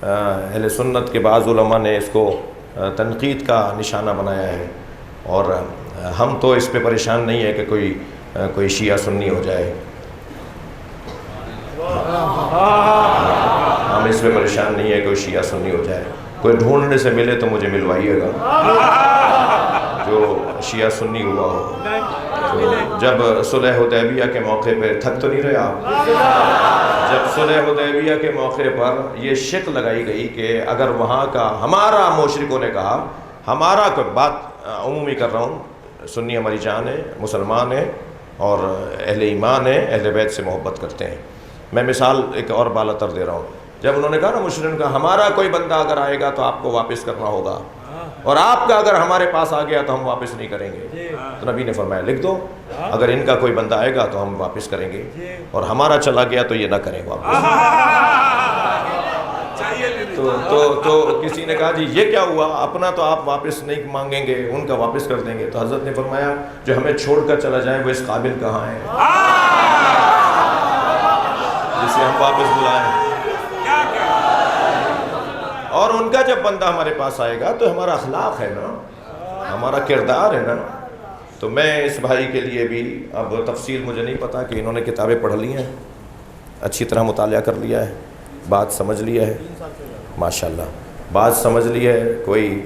اہل سنت کے بعض علماء نے اس کو تنقید کا نشانہ بنایا ہے. اور ہم تو اس پہ پریشان نہیں ہے کہ کوئی شیعہ سنی ہو جائے، ہم اس پہ پریشان نہیں ہے کہ کوئی شیعہ سنی ہو جائے. کوئی ڈھونڈنے سے ملے تو مجھے ملوائیے گا جو شیعہ سنی ہوا ہو. جب صلح حدیبیہ کے موقع پہ، تھک تو نہیں رہے آپ، جب صلح حدیبیہ کے موقع پر یہ شک لگائی گئی کہ اگر وہاں کا ہمارا، مشرکوں نے کہا ہمارا، کوئی بات عمومی کر رہا ہوں، سنی ہماری جان ہے، مسلمان ہیں اور اہل ایمان ہیں، اہل بیت سے محبت کرتے ہیں. میں مثال ایک اور بالا تر دے رہا ہوں. جب انہوں نے کہا نا، مشرکوں کا ہمارا کوئی بندہ اگر آئے گا تو آپ کو واپس کرنا ہوگا، اور آپ کا اگر ہمارے پاس آ گیا تو ہم واپس نہیں کریں گے. تو نبی نے فرمایا لکھ دو، اگر ان کا کوئی بندہ آئے گا تو ہم واپس کریں گے، اور ہمارا چلا گیا تو یہ نہ کریں واپس. تو کسی نے کہا جی یہ کیا ہوا، اپنا تو آپ واپس نہیں مانگیں گے، ان کا واپس کر دیں گے. تو حضرت نے فرمایا جو ہمیں چھوڑ کر چلا جائے وہ اس قابل کہاں ہے جسے ہم واپس بلائیں. اور ان کا جب بندہ ہمارے پاس آئے گا تو ہمارا اخلاق ہے نا، ہمارا کردار ہے نا. تو میں اس بھائی کے لیے بھی، اب تفصیل مجھے نہیں پتا کہ انہوں نے کتابیں پڑھ لی ہیں، اچھی طرح مطالعہ کر لیا ہے، بات سمجھ لیا ہے، ماشاءاللہ بات سمجھ لی ہے، کوئی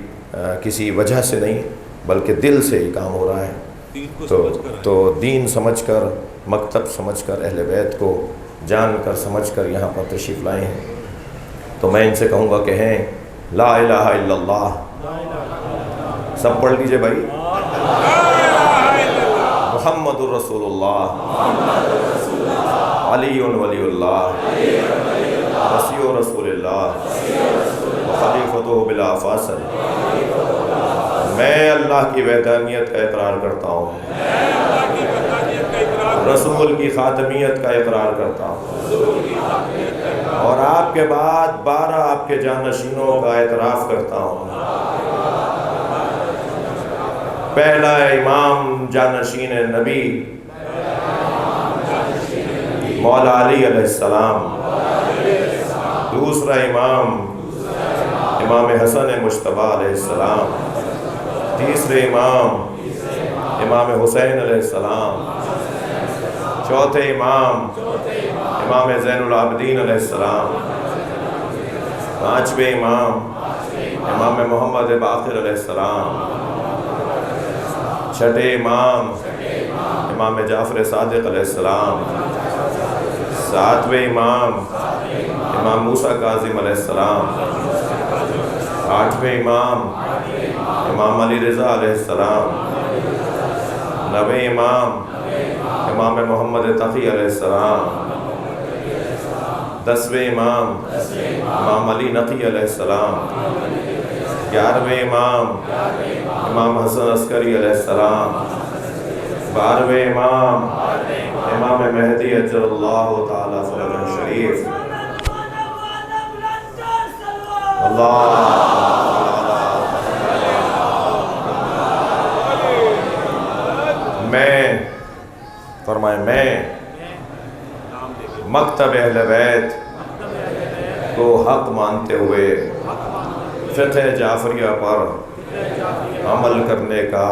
کسی وجہ سے نہیں بلکہ دل سے ہی کام ہو رہا ہے. تو دین سمجھ کر، مکتب سمجھ کر، اہل بیت کو جان کر سمجھ کر یہاں پر تشریف لائے ہیں. تو میں ان سے کہوں گا کہ ہیں لا الہ الا اللہ. سب پڑھ لیجئے بھائی، محمد الرسول اللہ، علی ولی اللہ، وصی رسول اللہ، خلیفۃ بلا فاصل. میں اللہ کی وحدانیت کا اقرار کرتا ہوں، رسول کی خاتمیت کا اقرار کرتا ہوں، اور آپ کے بعد 12 آپ کے جانشینوں کا اعتراف کرتا ہوں. پہلا امام جانشین نبی مولا علی علیہ السلام، دوسرا امام حسن مجتبیٰ علیہ السلام، تیسرے امام حسین علیہ السلام، چوتھے امام زین العابدین علیہ السلام، پانچویں امام محمد باقر علیہ السلام، چھٹے امام جعفر صادق علیہ السلام، ساتویں امام موسیٰ کاظم علیہ السلام، آٹھویں امام علی رضا علیہ السلام، نویں امام محمد تقی علیہ السلام، 10ویں امام علی نقی علیہ السلام، 11ویں امام حسن عسکری علیہ السلام، 12ویں امام مہدی اجل اللہ تعالیٰ فرجہ شریف، میں فرمائے میں مکتب اہل بیت کو حق مانتے ہوئے فقہ جعفریہ پر عمل کرنے کا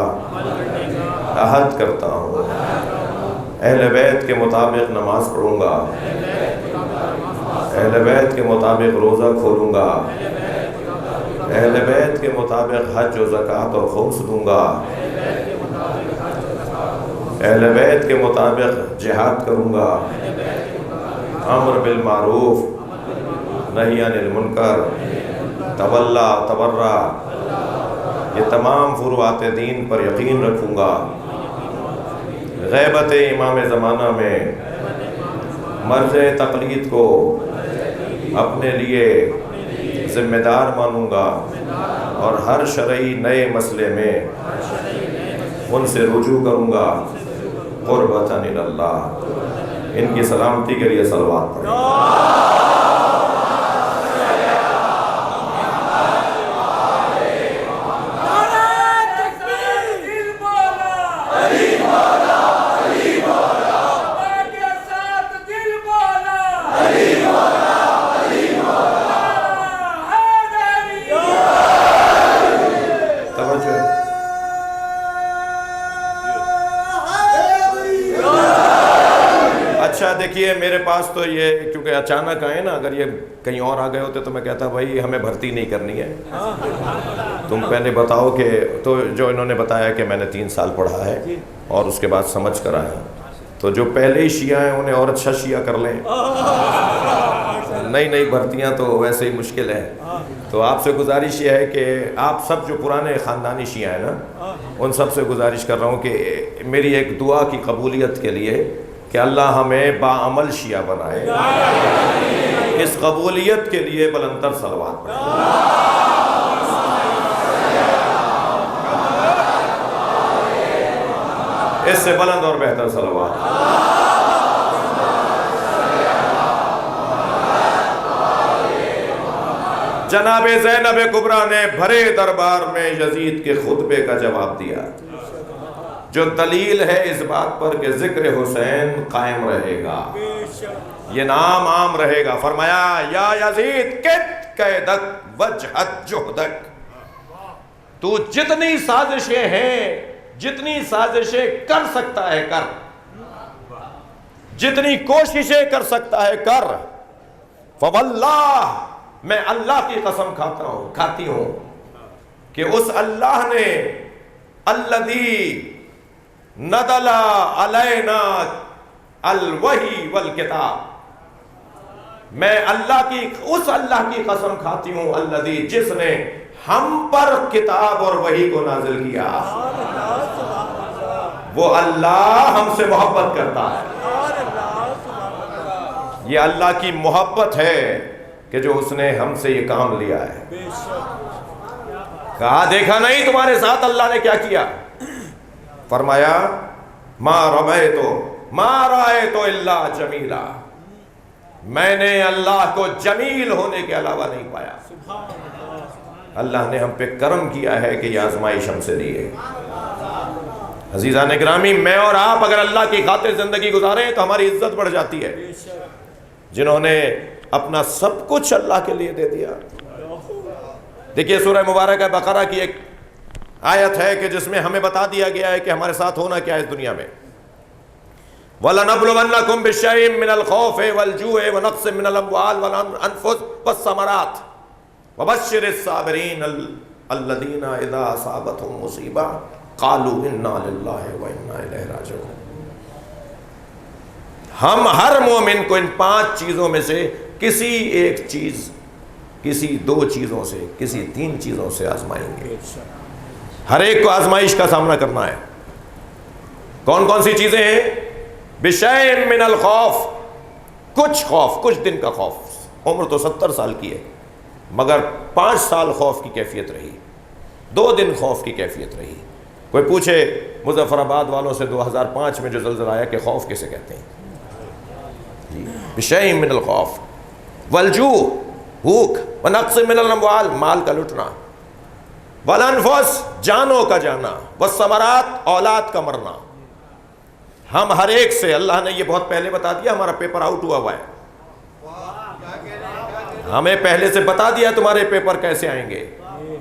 عہد کرتا ہوں. اہل بیت کے مطابق نماز پڑھوں گا، اہل بیت کے مطابق روزہ کھولوں گا، اہل بیت کے مطابق حج و زکوٰۃ اور خمس دوں گا، اہل بیت کے مطابق جہاد کروں گا، امر بالمعروف نہی عن المنکر، تولا تبرع، یہ تمام فروعات دین پر یقین رکھوں گا. غیبت امام زمانہ میں مرض تقلید کو اپنے لیے ذمہ دار مانوں گا اور ہر شرعی نئے مسئلے میں ان سے رجوع کروں گا قربتاً الی اللہ. ان کی سلامتی کے لیے صلوات پڑھیں. دیکھیے میرے پاس تو یہ کیونکہ اچانک آئے نا، اگر یہ کہیں اور آ گئے ہوتے تو میں کہتا بھائی ہمیں بھرتی نہیں کرنی ہے، تم پہلے بتاؤ کہ تو جو انہوں نے بتایا کہ میں نے 3 سال پڑھا ہے اور اس کے بعد سمجھ کر آیا، تو جو پہلے ہی شیعہ ہیں انہیں اور اچھا شیعہ کر لیں. نئی بھرتیاں تو ویسے ہی مشکل ہیں. تو آپ سے گزارش یہ ہے کہ آپ سب جو پرانے خاندانی شیعہ ہیں نا، ان سب سے گزارش کر رہا ہوں کہ میری ایک دعا کی قبولیت کے لیے کہ اللہ ہمیں باعمل شیعہ بنائے. اس قبولیت کے لیے بلندتر صلوات پڑھیں. اس سے بلند اور بہتر صلوات. جناب زینب کبریٰ نے بھرے دربار میں یزید کے خطبے کا جواب دیا، جو دلیل ہے اس بات پر کہ ذکر حسین قائم رہے گا، یہ نام عام رہے گا. فرمایا یا یزید کت قیدک وجہت جہدک، تو جتنی سازشیں ہیں، جتنی سازشیں کر سکتا ہے کر، جتنی کوششیں کر سکتا ہے کر. فواللہ، میں اللہ کی قسم کھاتی ہوں کہ اس اللہ نے الذی نزل علینا الوحی والکتاب، میں اس اللہ کی قسم کھاتی ہوں الذی، جس نے ہم پر کتاب اور وحی کو نازل کیا. وہ اللہ ہم سے محبت کرتا ہے. یہ اللہ کی محبت ہے کہ جو اس نے ہم سے یہ کام لیا ہے. کہا دیکھا نہیں تمہارے ساتھ اللہ نے کیا کیا؟ فرمایا ما رأیت الا جمیلا، میں نے اللہ کو جمیل ہونے کے علاوہ نہیں پایا. اللہ نے ہم پہ کرم کیا ہے کہ یہ آزمائش ہم سے دی ہے. عزیزان گرامی، میں اور آپ اگر اللہ کی خاطر زندگی گزاریں تو ہماری عزت بڑھ جاتی ہے. جنہوں نے اپنا سب کچھ اللہ کے لیے دے دیا. دیکھیے سورہ مبارکہ بقرہ کی ایک آیت ہے کہ جس میں ہمیں بتا دیا گیا ہے کہ ہمارے ساتھ ہونا کیا ہے اس دنیا میں. وَلَنَبْلُوَنَّكُمْ بِشَيْءٍ مِّنَ الْخَوْفِ وَالْجُوعِ وَنَقْصٍ مِّنَ الْأَمْوَالِ وَالْأَنفُسِ وَالثَّمَرَاتِ وَبَشِّرِ الصَّابِرِينَ الَّذِينَ إِذَا أَصَابَتْهُم مُّصِيبَةٌ قَالُوا إِنَّا لِلَّهِ وَإِنَّا إِلَيْهِ راجعون. ہم ہر مومن کو ان 5 چیزوں میں سے کسی ایک چیز، کسی 2 چیزوں سے، کسی 3 چیزوں سے آزمائیں گے. ہر ایک کو آزمائش کا سامنا کرنا ہے. کون کون سی چیزیں ہیں؟ بشیء من الخوف، کچھ خوف، کچھ دن کا خوف. عمر تو 70 سال کی ہے مگر 5 سال خوف کی کیفیت رہی، 2 دن خوف کی کیفیت رہی. کوئی پوچھے مظفر آباد والوں سے 2005 میں جو زلزلہ آیا کہ خوف کسے کہتے ہیں؟ بشیء من الخوف والجوع، بھوک، ونقص من الاموال، مال کا لٹنا، والانفس، جانوں کا جانا، والثمرات، اولاد کا مرنا. ہم ہر ایک سے، اللہ نے یہ بہت پہلے بتا دیا، ہمارا پیپر آؤٹ ہوا ہے، ہمیں پہلے سے بتا دیا تمہارے پیپر کیسے آئیں گے،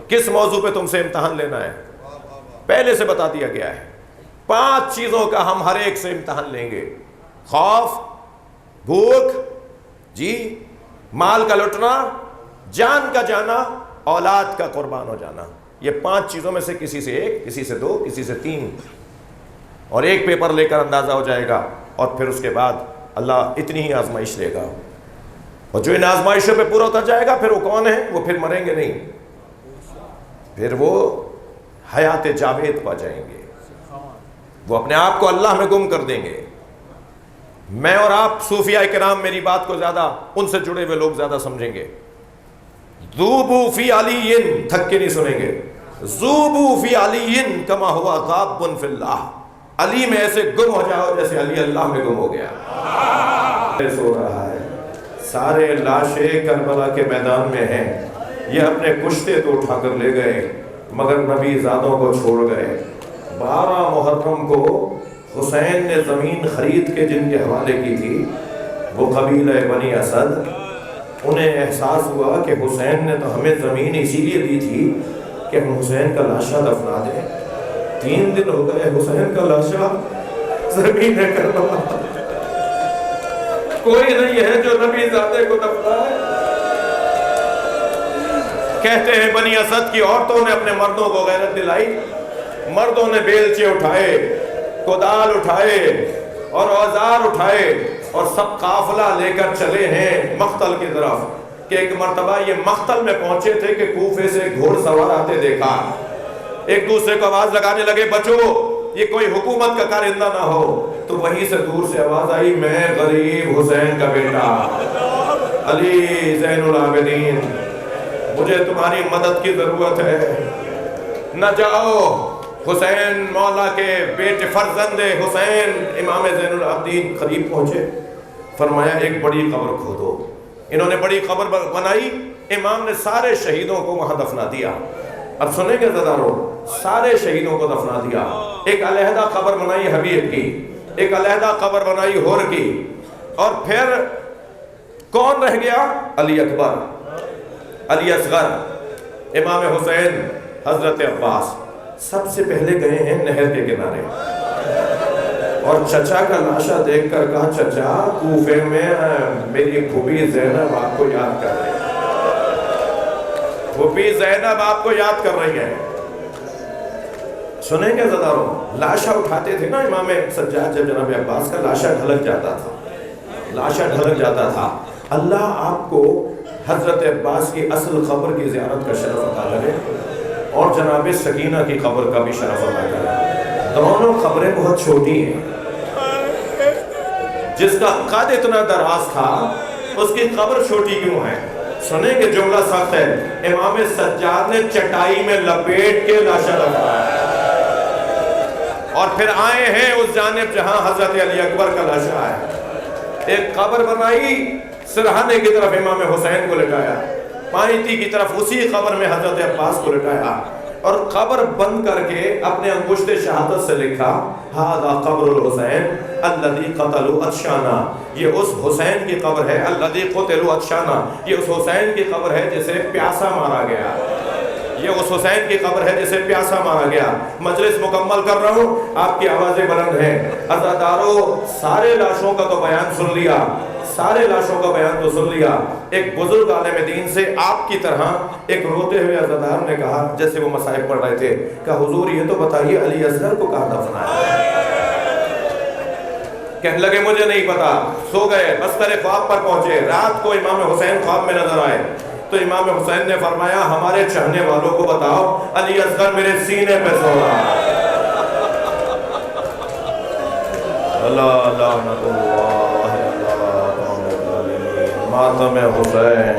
کس موضوع پہ تم سے امتحان لینا ہے، پہلے سے بتا دیا گیا ہے. 5 چیزوں کا ہم ہر ایک سے امتحان لیں گے: خوف، بھوک، جی، مال کا لٹنا، جان کا جانا، اولاد کا قربان ہو جانا. یہ 5 چیزوں میں سے کسی سے 1، کسی سے 2، کسی سے 3، اور ایک پیپر لے کر اندازہ ہو جائے گا. اور پھر اس کے بعد اللہ اتنی ہی آزمائش لے گا، اور جو ان آزمائشوں پہ پورا ہوتا جائے گا، پھر وہ کون ہے؟ وہ پھر مریں گے نہیں، پھر وہ حیات جاوید پا جائیں گے، وہ اپنے آپ کو اللہ میں گم کر دیں گے. میں اور آپ صوفیاء کرام میری بات کو زیادہ، ان سے جڑے ہوئے لوگ زیادہ سمجھیں گے. ذوبوا فی علی، تھک کے نہیں سنیں گے. ذوبوا فی علی کما ہوا غاب فی اللہ، علی میں ایسے گم ہو جاؤ جیسے علی اللہ میں گم ہو گیا. سو رہا ہے، سارے لاشیں کربلا کے میدان میں ہیں، یہ اپنے کشتے تو اٹھا کر لے گئے مگر نبی زادوں کو چھوڑ گئے. 12 محرم کو حسین نے زمین خرید کے جن کے حوالے کی تھی، وہ قبیلہ بنی اسد، انہیں احساس ہوا کہ حسین نے تو ہمیں زمین اسی لیے دی تھی کہ ہم حسین کا لاشا دفنا دیں. 3 دن ہو گئے حسین کا لاشا زمین ہے کربلا، کوئی نہیں ہے جو نبی زادے کو دفنائے. کہتے ہیں بنی اسد کی عورتوں نے اپنے مردوں کو غیرت دلائی، مردوں نے بیلچے اٹھائے، کدال اٹھائے اور اوزار اٹھائے، اور سب قافلہ لے کر چلے ہیں مقتل کی طرف. کہ ایک مرتبہ یہ مقتل میں پہنچے تھے کہ کوفے سے گھوڑ سوار آتے دیکھا، ایک دوسرے کو آواز لگانے لگے بچو یہ کوئی حکومت کا کارندہ نہ ہو. تو وہیں سے دور سے آواز آئی، میں غریب حسین کا بیٹا علی زین العابدین، مجھے تمہاری مدد کی ضرورت ہے، نہ جاؤ. حسین مولا کے بیٹے فرزند حسین امام زین العابدین قریب پہنچے، فرمایا ایک بڑی قبر کھودو. انہوں نے بڑی قبر بنائی، امام نے سارے شہیدوں کو وہاں دفنا دیا. اب سنیں گے زدارو، سارے شہیدوں کو دفنا دیا. ایک علیحدہ قبر بنائی حبیب کی، ایک علیحدہ قبر بنائی ہور کی، اور پھر کون رہ گیا؟ علی اکبر، علی اصغر، امام حسین، حضرت عباس. سب سے پہلے گئے ہیں نہر کے کنارے، اور چچا کا لاشا دیکھ کر کہا چچا کوفے میں میری پھوپھی زینب آپ کو یاد کر رہی ہے، پھوپھی زینب آپ کو یاد کر رہی ہے. سنیں گے زداروں، لاشا اٹھاتے تھے نا امام سجاد، جب جناب عباس کا لاشا ڈھلک جاتا تھا، لاشا ڈھلک جاتا تھا. اللہ آپ کو حضرت عباس کی اصل قبر کی زیارت کا شرف عطا کرے، اور جناب سکینہ کی قبر کا بھی شرف عطا کرے. دونوں قبریں بہت چھوٹی ہیں، جس کا قد اتنا دراز تھا اس کی قبر چھوٹی کیوں ہے؟ سنیں کہ جملہ سخت ہے. امام سجاد نے چٹائی میں لپیٹ کے لاشا رکھا، اور پھر آئے ہیں اس جانب جہاں حضرت علی اکبر کا لاشا ہے. ایک قبر بنائی، سرہانے کی طرف امام حسین کو لٹایا، پائنتی کی طرف اسی قبر میں حضرت عباس کو لٹایا، اور قبر بند کر کے اپنے انگشت شہادت سے لکھا ھذا قبر الحسین الذی قتلوا عطشانا، یہ اس حسین کی قبر ہے، الذی قتلوا عطشانا، یہ اس حسین کی قبر ہے جسے پیاسا مارا گیا، یہ اس حسین کی قبر ہے جسے پیاسا مارا گیا. مجلس مکمل کر رہا ہوں، آپ کی آوازیں بلند ہیں. عزادارو، سارے لاشوں کا تو بیان سن لیا، سارے لاشوں کا بیان تو سن لیا. ایک بزرگ عالم دین سے آپ کی طرح ایک روتے ہوئے عزادار نے کہا، جیسے وہ مصائب پڑھ رہے تھے، کہ حضور یہ تو بتائیے علی اصغر کو کہاں دفنایا؟ کہنے لگے مجھے نہیں پتا. سو گئے، بستر خواب پر پہنچے. رات کو امام حسین خواب میں نظر آئے تو امام حسین نے فرمایا ہمارے چاہنے والوں کو بتاؤ علی اصغر میرے سینے پہ سو رہا ہے. اللہ لعنت اللہ ماتم حسین.